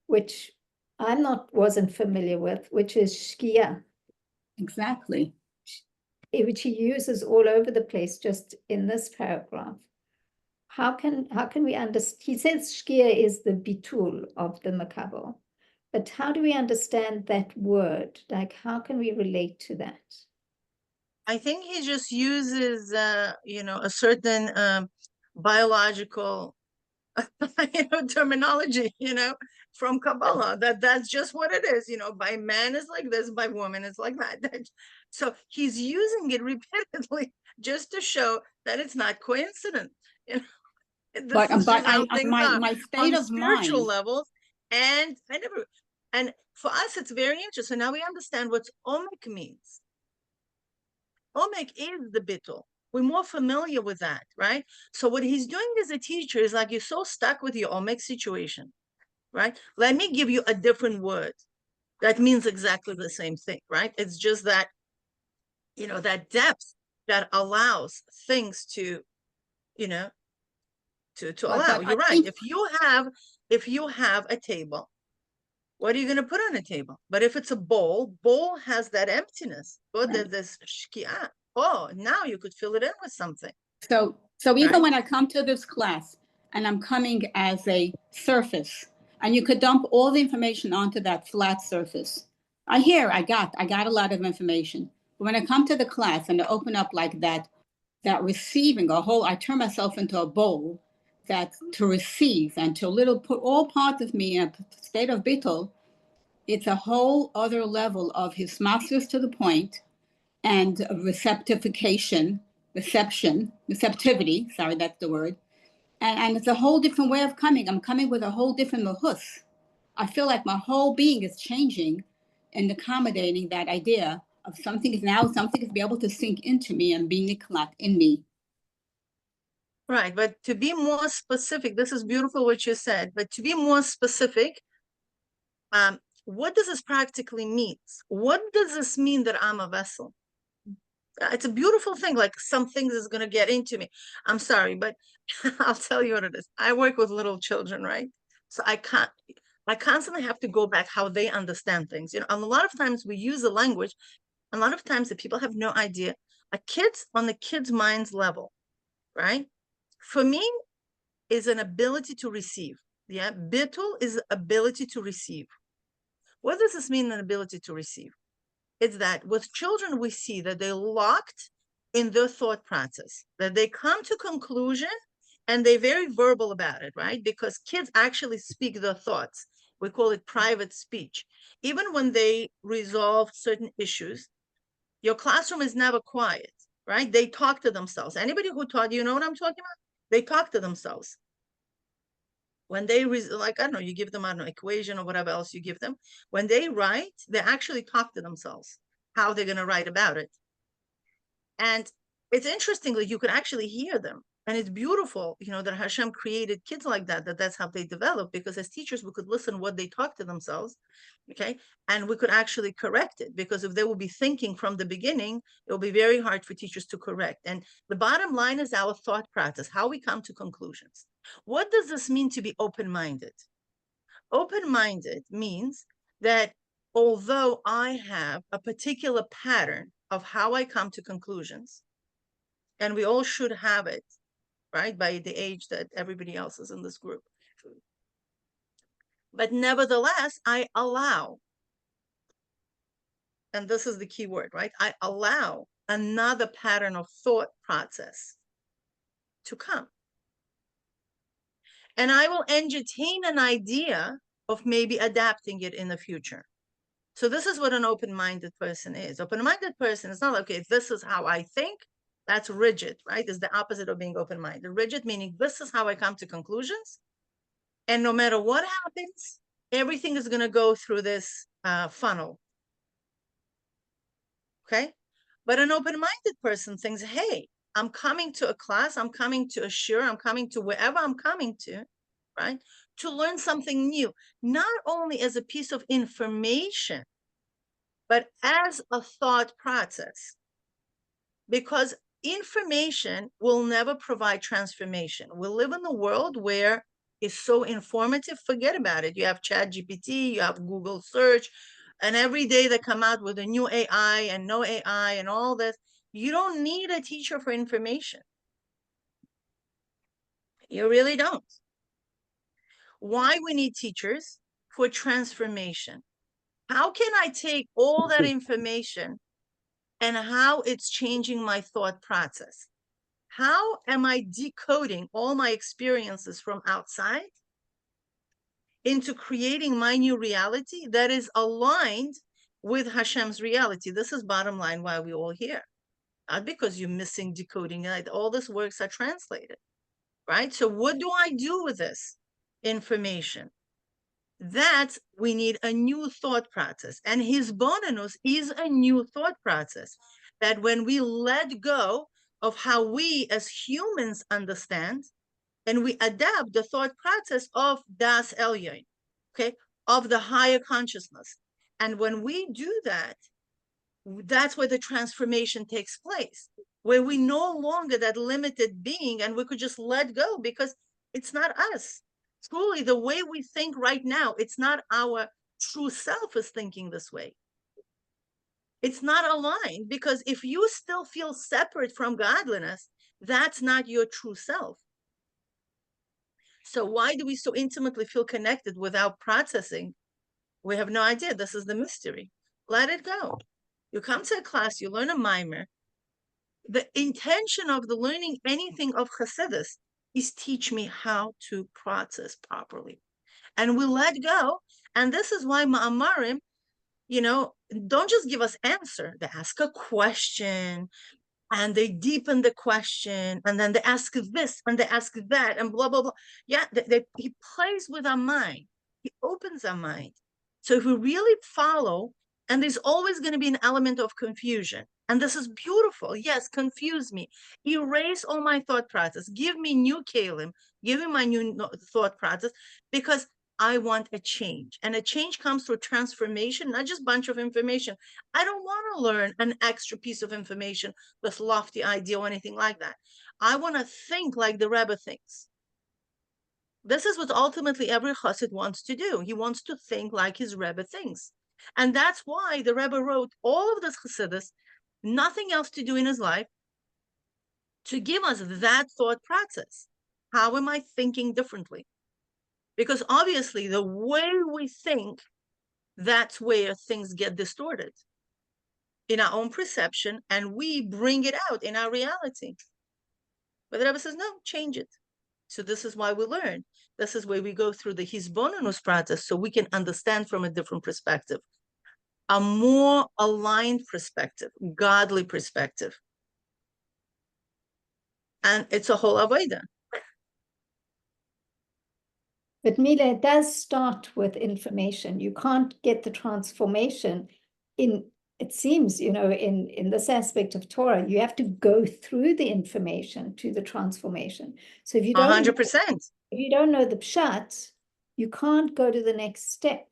S1: which wasn't familiar with, which is shkia.
S6: Exactly.
S1: Which he uses all over the place, just in this paragraph. How can we understand? He says shkia is the bitul of the makabel, but how do we understand that word? Like, how can we relate to that?
S5: I think he just uses, a certain biological, terminology, from Kabbalah. That's just what it is. By man is like this, by woman is like that. So he's using it repeatedly just to show that it's not coincident.
S6: But my state of
S5: spiritual
S6: mind
S5: levels, and for us it's very interesting. Now we understand what omek means. Omek is the bittul. We're more familiar with that, right? So what he's doing as a teacher is like, you're so stuck with your omek situation, right? Let me give you a different word that means exactly the same thing, right? It's just that, that depth that allows things to allow. You're right. If you have a table, what are you going to put on a table? But if it's a bowl has that emptiness. Or this shkia. Oh, now you could fill it in with something.
S6: So even when I come to this class and I'm coming as a surface, and you could dump all the information onto that flat surface. I got a lot of information. But when I come to the class and I open up like that receiving I turn myself into a bowl that to receive and to put all parts of me in a state of bittul. It's a whole other level of his masters to the point and receptivity, sorry, that's the word. And it's a whole different way of coming. I'm coming with a whole different mahus. I feel like my whole being is changing and accommodating that idea of something is be able to sink into me and be niklat in me.
S5: Right, but to be more specific, this is beautiful what you said, but to be more specific, what does this practically mean? What does this mean that I'm a vessel? It's a beautiful thing, like some things is going to get into me. I'm sorry, but I'll tell you what it is. I work with little children, right? So I constantly have to go back how they understand things. And a lot of times we use the language, a lot of times the people have no idea. On the kid's mind's level, right? For me, is an ability to receive. Yeah, bittul is ability to receive. What does this mean, an ability to receive? It's that with children, we see that they're locked in their thought process, that they come to conclusion and they're very verbal about it, right? Because kids actually speak their thoughts. We call it private speech. Even when they resolve certain issues, your classroom is never quiet, right? They talk to themselves. Anybody who taught, you know what I'm talking about? They talk to themselves. When they, I don't know, you give them, an equation or whatever else you give them. When they write, they actually talk to themselves, how they're going to write about it. And it's interestingly, you can actually hear them. And it's beautiful, that Hashem created kids like that, that's how they develop, because as teachers, we could listen what they talk to themselves, okay? And we could actually correct it, because if they will be thinking from the beginning, it will be very hard for teachers to correct. And the bottom line is our thought process, how we come to conclusions. What does this mean to be open-minded? Open-minded means that although I have a particular pattern of how I come to conclusions, and we all should have it, right, by the age that everybody else is in this group. But nevertheless, I allow, and this is the key word, right? I allow another pattern of thought process to come. And I will entertain an idea of maybe adapting it in the future. So this is what an open-minded person is. Open-minded person is not like, okay, this is how I think. That's rigid, right? Is the opposite of being open-minded. Rigid meaning this is how I come to conclusions. And no matter what happens, everything is going to go through this funnel. Okay? But an open-minded person thinks, hey, I'm coming to a class, I'm coming to a shir, I'm coming to wherever I'm coming to, right? To learn something new, not only as a piece of information, but as a thought process. Because information will never provide transformation. We live in a world where it's so informative, forget about it. You have ChatGPT, you have Google search, and every day they come out with a new AI and no AI and all this. You don't need a teacher for information. You really don't. Why we need teachers? For transformation. How can I take all that information and how it's changing my thought process? How am I decoding all my experiences from outside into creating my new reality that is aligned with Hashem's reality? This is bottom line why we're all here. Not because you're missing decoding it. All these works are translated, right? So what do I do with this information? That we need a new thought process. And his bonus is a new thought process. That when we let go of how we as humans understand, and we adapt the thought process of Das Elyon, okay, of the higher consciousness. And when we do that, that's where the transformation takes place, where we no longer that limited being and we could just let go because it's not us. Truly, the way we think right now, it's not our true self is thinking this way. It's not aligned, because if you still feel separate from godliness, that's not your true self. So why do we so intimately feel connected without processing? We have no idea. This is the mystery. Let it go. You come to a class, you learn a mimer. The intention of the learning anything of Chassidus is teach me how to process properly. And we let go. And this is why Ma'amarim, don't just give us answer. They ask a question and they deepen the question, and then they ask this and they ask that and blah, blah, blah. Yeah, he plays with our mind. He opens our mind. So if we really follow, and there's always going to be an element of confusion, and this is beautiful. Yes, confuse me. Erase all my thought process. Give me new kalim. Give me my new thought process, because I want a change. And a change comes through transformation, not just a bunch of information. I don't want to learn an extra piece of information with lofty idea or anything like that. I want to think like the Rebbe thinks. This is what ultimately every Chassid wants to do. He wants to think like his Rebbe thinks. And that's why the Rebbe wrote all of this Chassidus, nothing else to do in his life, to give us that thought process. How am I thinking differently? Because obviously the way we think, that's where things get distorted in our own perception, and we bring it out in our reality. But the Rebbe says, no, change it. So this is why we learn. This is where we go through the Hisbonenus process, so we can understand from a different perspective, a more aligned perspective, godly perspective. And it's a whole avodah.
S1: But Mila, it does start with information. You can't get the transformation in it seems, in this aspect of Torah, you have to go through the information to the transformation. So if you don't
S5: 100%.
S1: if you don't know the pshat, you can't go to the next step.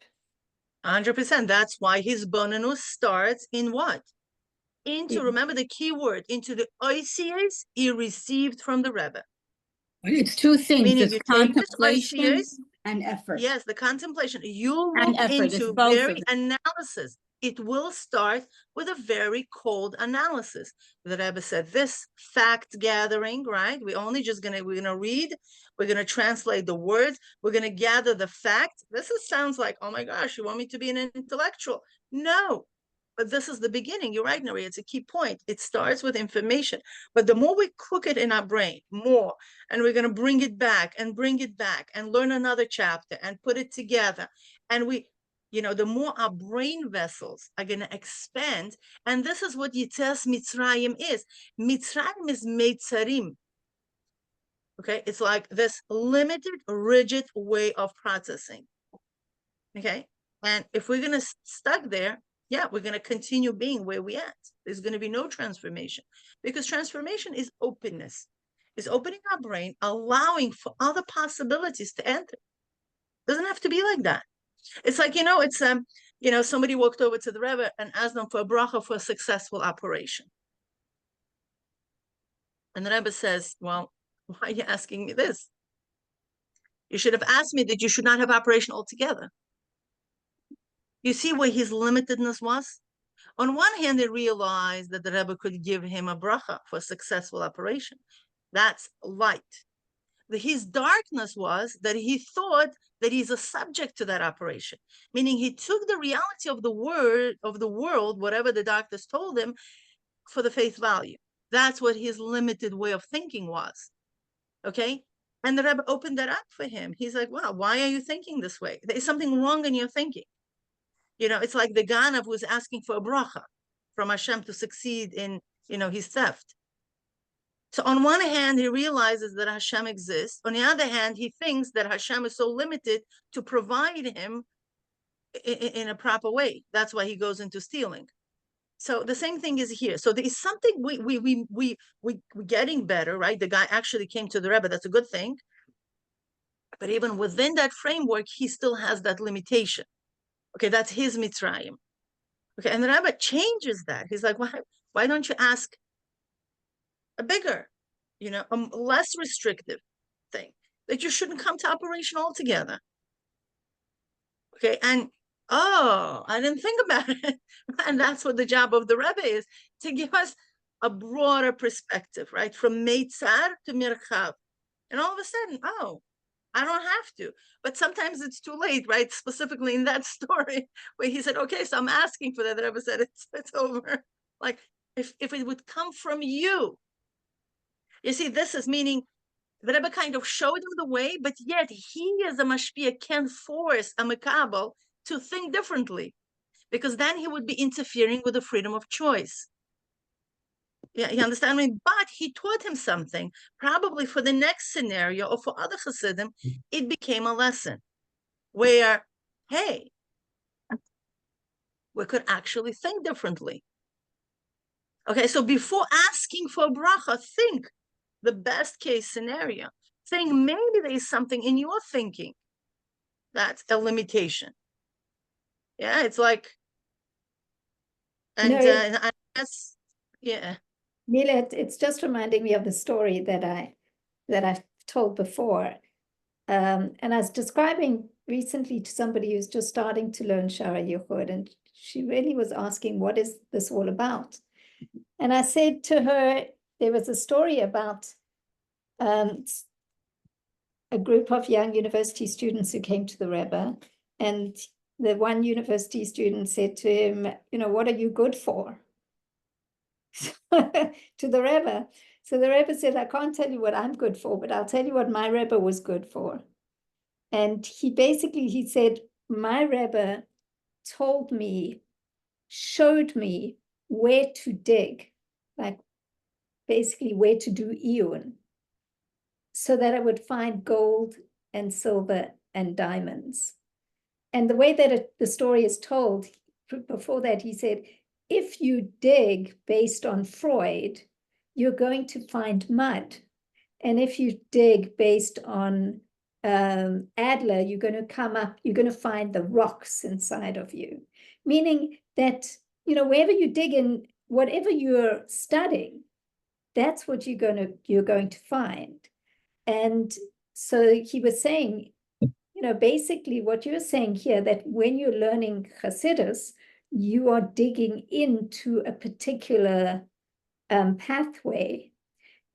S5: 100%. That's why his bonanus starts in what? Into, remember the key word, into the oisias he received from the Rebbe.
S6: It's two things.
S5: Meaning
S6: It's
S5: you take this
S6: contemplation
S5: oisias,
S6: and effort.
S5: yes, the contemplation. You
S6: And
S5: look
S6: effort, it's
S5: into
S6: both
S5: very
S6: of them.
S5: analysis. It will start with a very cold analysis. The Rebbe said this fact gathering, right? We're gonna read, we're gonna translate the words, we're gonna gather the fact. Sounds like, oh my gosh, you want me to be an intellectual? No, but this is the beginning. You're right, Nari. It's a key point. It starts with information, but the more we cook it in our brain, more, and we're gonna bring it back and learn another chapter and put it together, and the more our brain vessels are going to expand. And this is what Yitzhak Mitzrayim is. Mitzrayim is Meitzarim. Okay, it's like this limited, rigid way of processing. Okay, and if we're going to stuck there, yeah, we're going to continue being where we at. There's going to be no transformation, because transformation is openness. Is opening our brain, allowing for other possibilities to enter. Doesn't have to be like that. It's like, somebody walked over to the Rebbe and asked them for a bracha for a successful operation. And the Rebbe says, well, why are you asking me this? You should have asked me that you should not have operation altogether. You see where his limitedness was? On one hand, they realized that the Rebbe could give him a bracha for a successful operation. That's light. His darkness was that he thought that he's a subject to that operation, meaning he took the reality of the world, whatever the doctors told him, for the face value. That's what his limited way of thinking was. Okay, and the Rebbe opened that up for him. He's like, "Wow, why are you thinking this way? There's something wrong in your thinking." It's like the Ganav was asking for a bracha from Hashem to succeed in, his theft. So on one hand, he realizes that Hashem exists. On the other hand, he thinks that Hashem is so limited to provide him in a proper way. That's why he goes into stealing. So the same thing is here. So there is something we're getting better, right? The guy actually came to the Rebbe. That's a good thing. But even within that framework, he still has that limitation. Okay, that's his Mitzrayim. Okay, and the Rebbe changes that. He's like, why don't you ask a bigger, a less restrictive thing, that you shouldn't come to operation altogether. Okay, and I didn't think about it. And that's what the job of the Rebbe is, to give us a broader perspective, right? From Meitzar to Mirchav. And all of a sudden, I don't have to. But sometimes it's too late, right? Specifically in that story where he said, okay, so I'm asking for that. The Rebbe said, it's over. Like, if it would come from you. You see, this is meaning the Rebbe kind of showed him the way, but yet he as a mashpia can force a mekabel to think differently, because then he would be interfering with the freedom of choice. Yeah, you understand me? But he taught him something. Probably for the next scenario or for other Chassidim, it became a lesson where, hey, we could actually think differently. Okay, so before asking for a bracha, think the best case scenario. Think maybe there's something in your thinking that's a limitation. Yeah, it's like, and that's, yeah.
S1: Mila, it's just reminding me of the story that I've told before. And I was describing recently to somebody who's just starting to learn Shara Yichud, and she really was asking, what is this all about? And I said to her, there was a story about a group of young university students who came to the Rebbe, and the one university student said to him, what are you good for? To the Rebbe. So the Rebbe said, I can't tell you what I'm good for, but I'll tell you what my Rebbe was good for. And he said, my Rebbe told me, showed me where to dig, like basically where to do iyun, so that I would find gold and silver and diamonds. And the way that the story is told, before that, he said, if you dig based on Freud, you're going to find mud. And if you dig based on Adler, you're going to find the rocks inside of you. Meaning that, wherever you dig in, whatever you're studying, that's what you're going to find. And so he was saying, basically what you're saying here, that when you're learning Chassidus, you are digging into a particular pathway.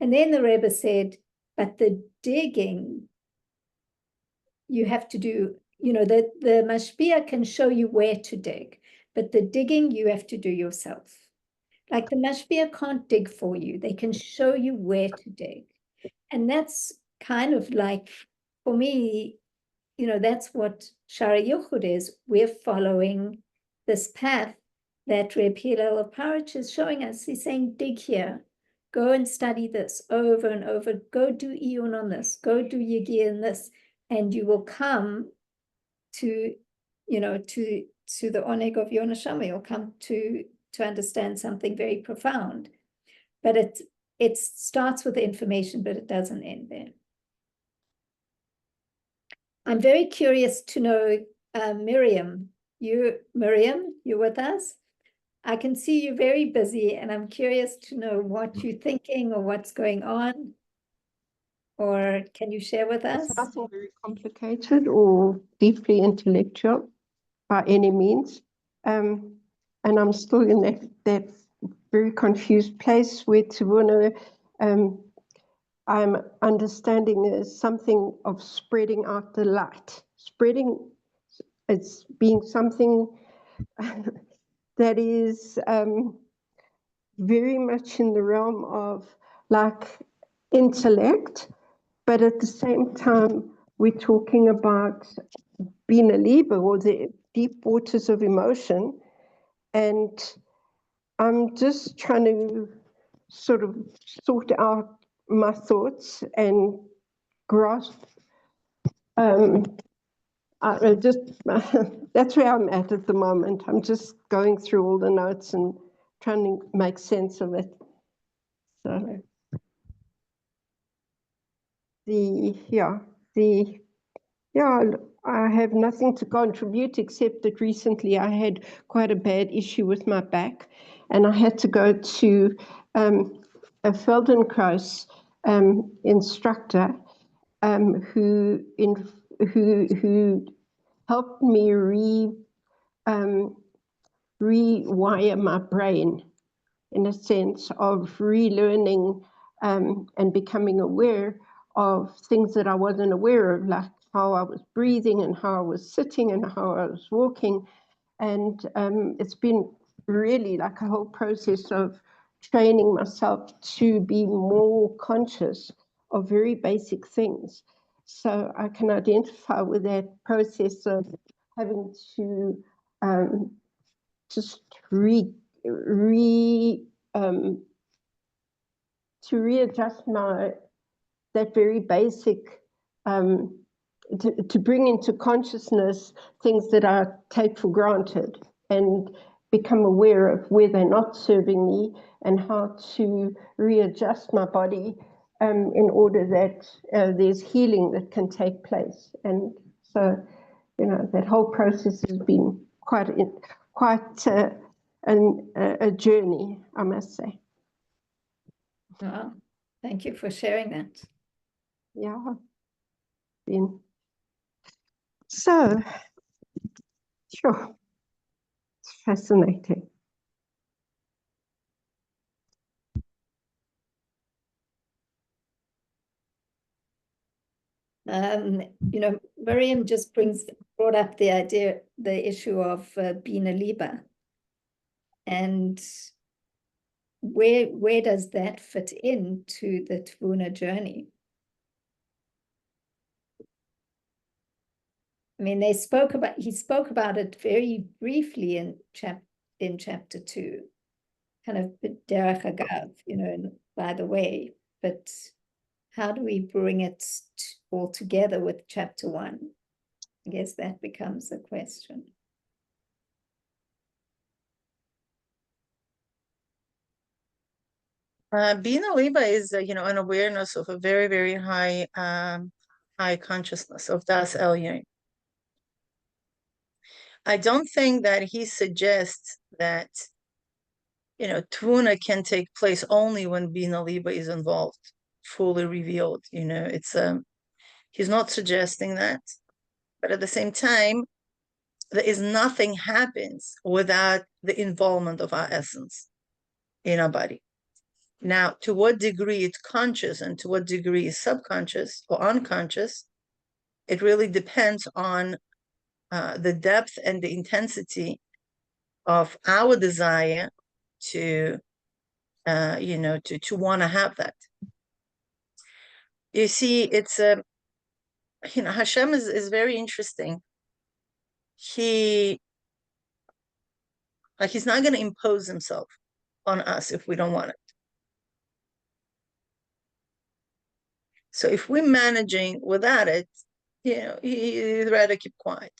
S1: And then the Rebbe said, but the digging, you have to do, the mashpia can show you where to dig, but the digging you have to do yourself. Like the mashpia can't dig for you. They can show you where to dig. And that's kind of like, for me, that's what Shara Yuchud is. We're following this path that Reb Hillel of Parich is showing us. He's saying, dig here, go and study this over and over, go do Iyun on this, go do Yigi in this, and you will come to, to the Oneg of your neshama. You'll come to understand something very profound. But it starts with the information, but it doesn't end there. I'm very curious to know, Miriam, you're with us? I can see you're very busy, and I'm curious to know what you're thinking or what's going on. Or can you share with us?
S9: It's nothing very complicated or deeply intellectual by any means. And I'm still in that very confused place where Tavuna, I'm understanding is something of spreading out the light. It's being something that is very much in the realm of like intellect, but at the same time, we're talking about being a Liebe or the deep waters of emotion. And I'm just trying to sort of sort out my thoughts and grasp. That's where I'm at the moment. I'm just going through all the notes and trying to make sense of it. So I have nothing to contribute except that recently I had quite a bad issue with my back, and I had to go to a Feldenkrais instructor who helped me rewire my brain in a sense of relearning and becoming aware of things that I wasn't aware of, like how I was breathing and how I was sitting and how I was walking. And it's been really like a whole process of training myself to be more conscious of very basic things. So I can identify with that process of having to just to readjust that very basic, to bring into consciousness things that I take for granted and become aware of where they're not serving me and how to readjust my body in order that there's healing that can take place. And so, that whole process has been quite a journey, I must say.
S1: Wow, thank you for sharing that.
S9: Yeah. So, sure, it's fascinating.
S1: Miriam just brought up the issue of being a Liebe. And where does that fit into the Tvuna journey? I mean, he spoke about it very briefly in chapter 2, kind of derech agav, by the way, but how do we bring it all together with chapter 1? I guess that becomes a question.
S5: Being a Liba is, an awareness of a very, very high, high consciousness of Das Elyon. I don't think that he suggests that, Tvuna can take place only when Bina Liba is involved, fully revealed. It's he's not suggesting that, but at the same time, there is nothing happens without the involvement of our essence in our body. Now, to what degree it's conscious and to what degree is subconscious or unconscious, it really depends on the depth and the intensity of our desire to, to want to have that. You see, it's Hashem is very interesting. He's not going to impose himself on us if we don't want it. So if we're managing without it, he'd rather keep quiet.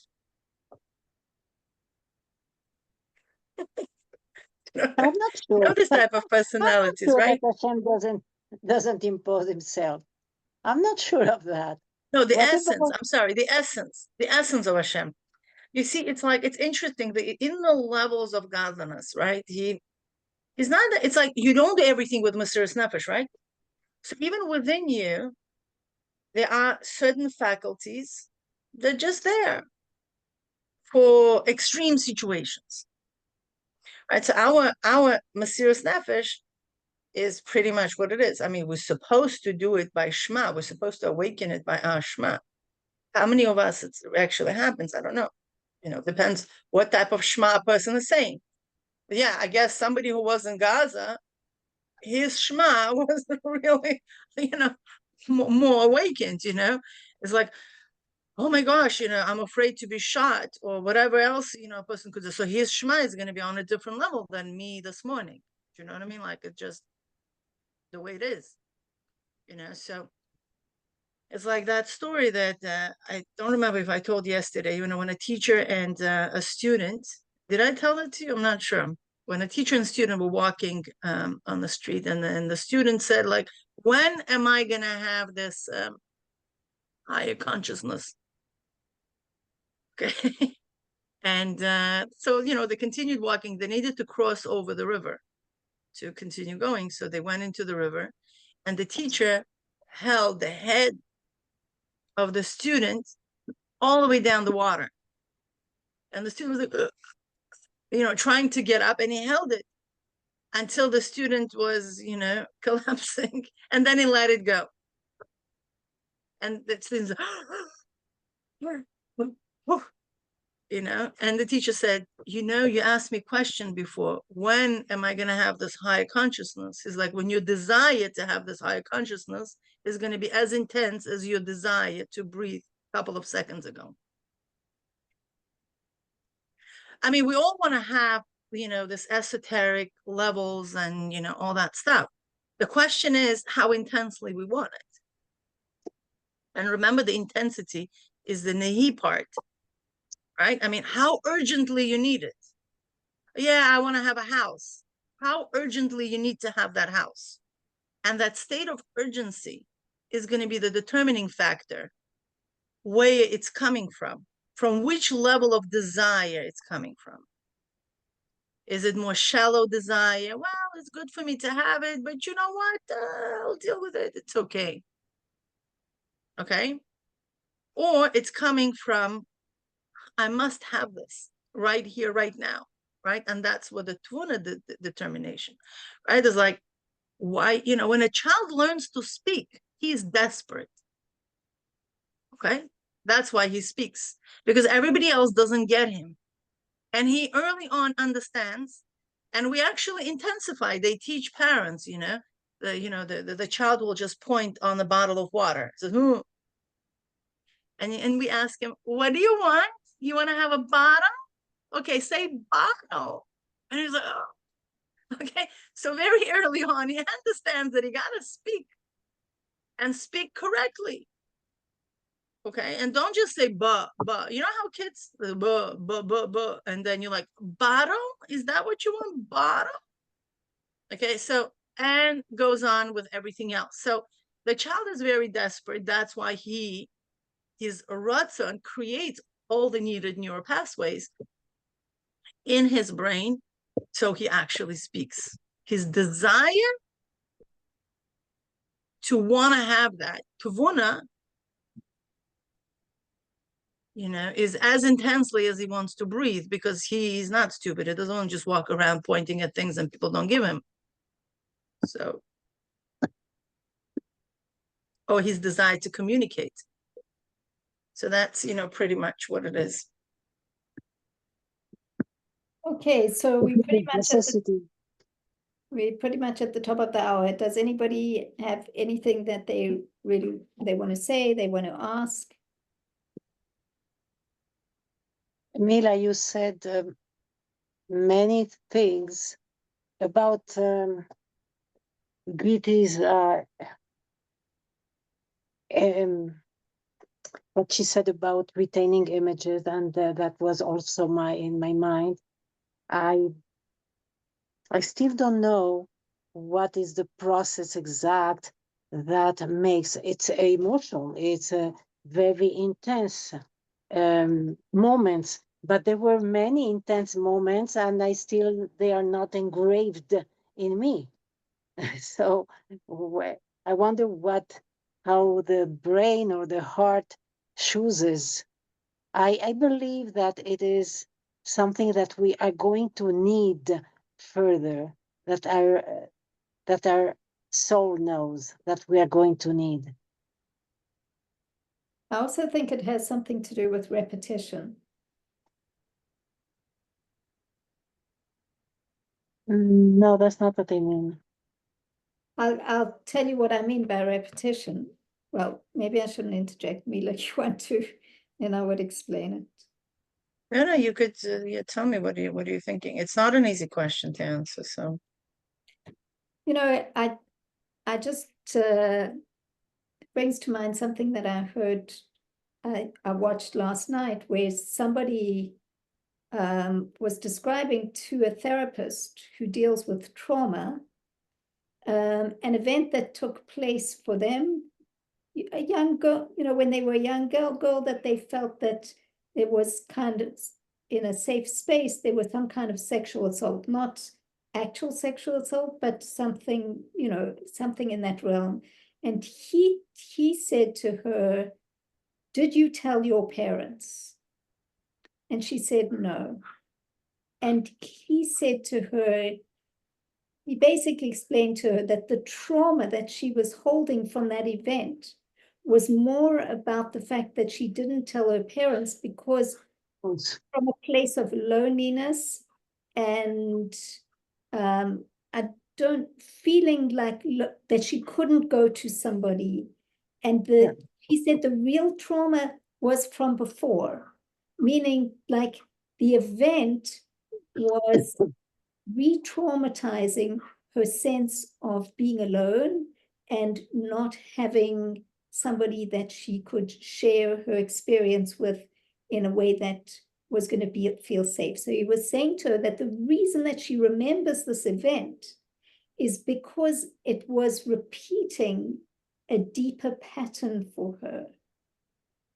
S7: I'm not sure.
S5: This type of personalities,
S7: sure
S5: right?
S7: that Hashem doesn't impose himself. I'm not sure of that.
S5: No, the
S7: What
S5: essence.
S7: about-
S5: I'm sorry, the essence of Hashem. You see, it's interesting that in the levels of godliness, right? He's not. It's like you don't do everything with Mesiras Nefesh, right? So even within you, there are certain faculties that are just there for extreme situations, right? So our Mesiras Nefesh is pretty much what it is. I mean, we're supposed to do it by Shema. We're supposed to awaken it by our Shema. How many of us it actually happens? I don't know. Depends what type of Shema a person is saying. But yeah, I guess somebody who was in Gaza, his Shema was really, more awakened, It's like, oh my gosh, I'm afraid to be shot or whatever else, a person could do. So his Shema is going to be on a different level than me this morning. Do you know what I mean? Like it's just the way it is, so it's like that story that I don't remember if I told yesterday, when a teacher and a student, did I tell it to you? I'm not sure. When a teacher and student were walking on the street and then the student said like, when am I going to have this higher consciousness? Okay. And so, they continued walking. They needed to cross over the river to continue going. So they went into the river and the teacher held the head of the student all the way down the water. And the student was like, trying to get up, and he held it until the student was, collapsing, and then he let it go. And the student's and the teacher said, you asked me a question before, when am I going to have this higher consciousness? He's like, when your desire to have this higher consciousness is going to be as intense as your desire to breathe a couple of seconds ago. I mean, we all want to have, this esoteric levels and, all that stuff. The question is how intensely we want it. And remember, the intensity is the nahi part, right? I mean, how urgently you need it. Yeah, I want to have a house. How urgently you need to have that house. And that state of urgency is going to be the determining factor where it's coming from which level of desire it's coming from. Is it more shallow desire? Well, it's good for me to have it, but you know what? I'll deal with it. It's okay. Okay? Or it's coming from, I must have this right here, right now, right? And that's what the Tvuna determination, right? Is like, why, when a child learns to speak, he is desperate. Okay? That's why he speaks, because everybody else doesn't get him. And he early on understands, and we actually intensify. They teach parents, the child will just point on the bottle of water. So, and we ask him, what do you want? You want to have a bottle? Okay, say bottle. And he's like, oh. Okay. So very early on, he understands that he got to speak and speak correctly. Okay, and don't just say "ba." You know how kids and then you're like, bottle? Is that what you want? Bottle? Okay, so and goes on with everything else. So the child is very desperate. That's why his ratzon creates all the needed neural pathways in his brain, so he actually speaks. His desire to want to have that tuvuna, is as intensely as he wants to breathe, because he's not stupid. He doesn't want to just walk around pointing at things and people don't give him. So, or his desire to communicate. So that's, pretty much what it is.
S1: Okay, so
S7: Necessity.
S1: we're pretty much at the top of the hour. Does anybody have anything that they want to say, they want to ask?
S7: Mila, you said many things about Gritty's, what she said about retaining images, and that was also in my mind. I still don't know what is the process exact that makes it's emotional. It's a very intense moments, but there were many intense moments, and they are not engraved in me. So I wonder how the brain or the heart chooses. I believe that it is something that we are going to need further, that our soul knows that we are going to need.
S1: I also think it has something to do with repetition.
S7: No, that's not what I mean.
S1: I'll tell you what I mean by repetition. Well, maybe I shouldn't interject, Mila, if you want to, and I would explain it.
S5: No, you could tell me what are you thinking? It's not an easy question to answer. So,
S1: I just brings to mind something that I heard. I watched last night, where somebody was describing to a therapist who deals with trauma an event that took place for them, a young girl, when they were a young girl, that they felt that there was kind of, in a safe space, there was some kind of sexual assault, not actual sexual assault, but something, something in that realm. And he said to her, "Did you tell your parents?" And she said no. And he said to her, he basically explained to her that the trauma that she was holding from that event was more about the fact that she didn't tell her parents because from a place of loneliness and feeling like that she couldn't go to somebody. And he said the real trauma was from before, meaning like the event was re-traumatizing her sense of being alone and not having somebody that she could share her experience with in a way that was going to feel safe. So he was saying to her that the reason that she remembers this event is because it was repeating a deeper pattern for her.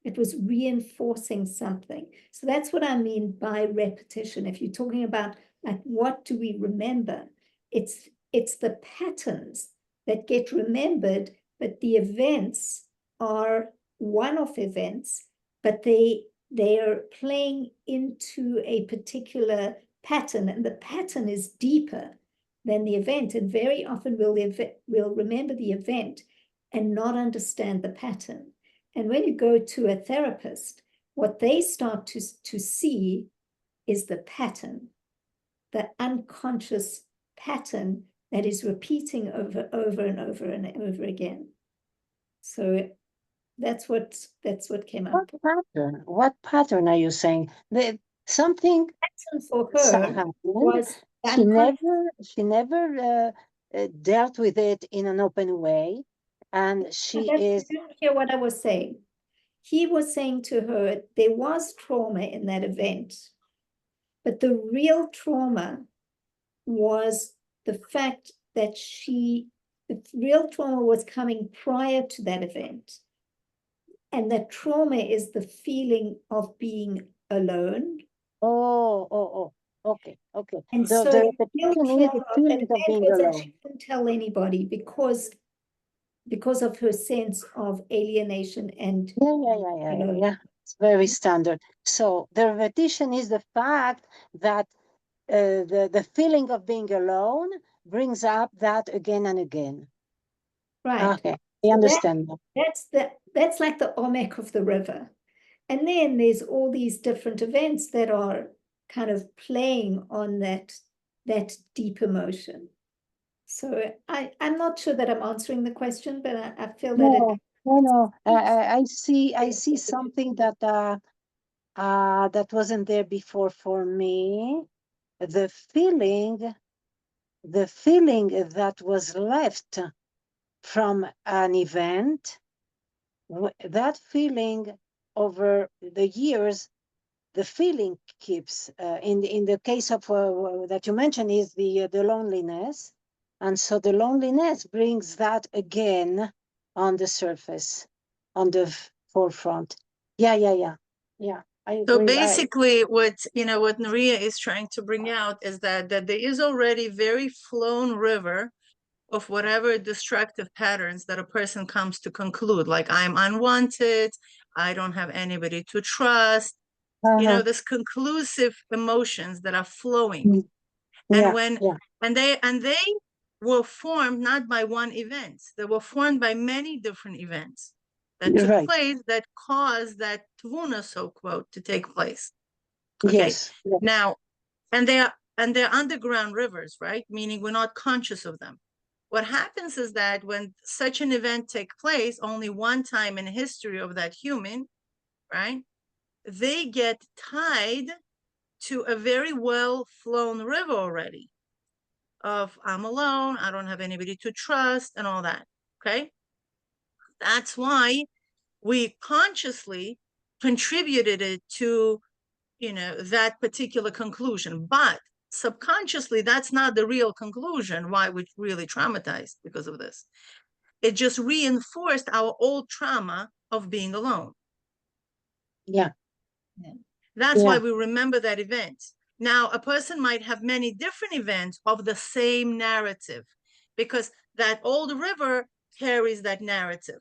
S1: It was reinforcing something. So that's what I mean by repetition. If you're talking about like, what do we remember? It's the patterns that get remembered, but the events are one-off events, but they are playing into a particular pattern, and the pattern is deeper than the event. And very often we'll remember the event and not understand the pattern. And when you go to a therapist, what they start to see is the pattern, the unconscious pattern that is repeating over and over and over again. So that's what came up.
S7: What pattern are you saying? Something
S1: for her was
S7: she never dealt with it in an open way, and she is.
S1: You didn't hear what I was saying. He was saying to her there was trauma in that event, but the real trauma was the fact that the real trauma was coming prior to that event. And that trauma is the feeling of being alone.
S7: Okay.
S1: And
S7: So
S1: so
S7: the
S1: the real
S7: repetition is
S1: trauma
S7: the
S1: of that
S7: feeling of
S1: event
S7: being
S1: was that
S7: alone.
S1: she couldn't tell anybody because of her sense of alienation and
S7: Yeah. It's very standard. So the repetition is the fact that the feeling of being alone brings up that again and again.
S1: right.
S7: Okay, I understand now.
S1: That's like the Olmec of the river. And then there's all these different events that are kind of playing on that deep emotion. So I'm not sure that I'm answering the question, but I feel that it.
S7: No. I see something that that wasn't there before for me. The feeling that was left from an event, that feeling over the years, the feeling keeps. In the case of that you mentioned is the loneliness, and so the loneliness brings that again on the surface, on the forefront. Yeah. I agree.
S5: So basically, what Nuria is trying to bring out is that there is already very flown river of whatever destructive patterns that a person comes to conclude, like I'm unwanted, I don't have anybody to trust, this conclusive emotions that are flowing. And they were formed not by one event, they were formed by many different events that took place that caused that tvuna, so quote, to take place. Okay.
S7: Yes.
S5: Now, and they're underground rivers, right? Meaning we're not conscious of them. What happens is that when such an event takes place only one time in history of that human, right? They get tied to a very well-flown river already of I'm alone, I don't have anybody to trust and all that, okay? That's why we consciously contributed it to, that particular conclusion. But subconsciously, that's not the real conclusion why we're really traumatized because of this. It just reinforced our old trauma of being alone. That's why we remember that event. Now, a person might have many different events of the same narrative because that old river carries that narrative.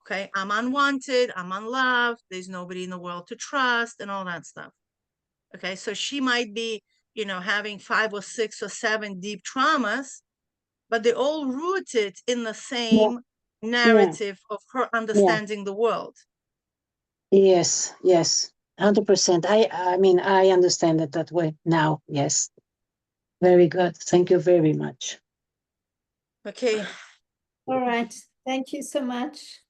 S5: Okay, I'm unwanted, I'm unloved, there's nobody in the world to trust and all that stuff. Okay, so she might be, having 5 or 6 or 7 deep traumas, but they're all rooted in the same narrative of her understanding the world.
S7: Yes, 100%. I mean, I understand it that way now. Yes. Very good. Thank you very much.
S5: Okay.
S1: All right. Thank you so much,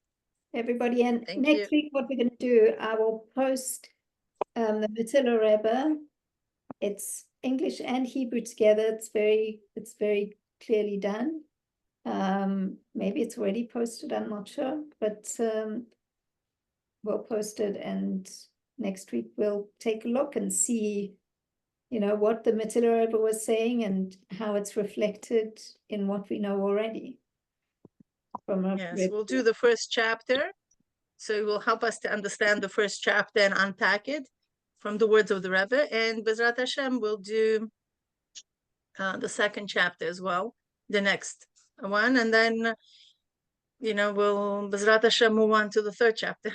S1: everybody. And
S5: Thank
S1: next
S5: you.
S1: week, what we're going to do, I will post the Matilda Rebbe. It's English and Hebrew together. It's very clearly done. Maybe it's already posted, I'm not sure, but we'll post it, and next week we'll take a look and see, what the Matilda Rebbe was saying and how it's reflected in what we know already.
S5: Yes, we'll do the first chapter. So it will help us to understand the first chapter and unpack it from the words of the Rebbe. And Bezrat Hashem will do the second chapter as well, the next one. And then, we'll Bezrat Hashem move on to the third chapter.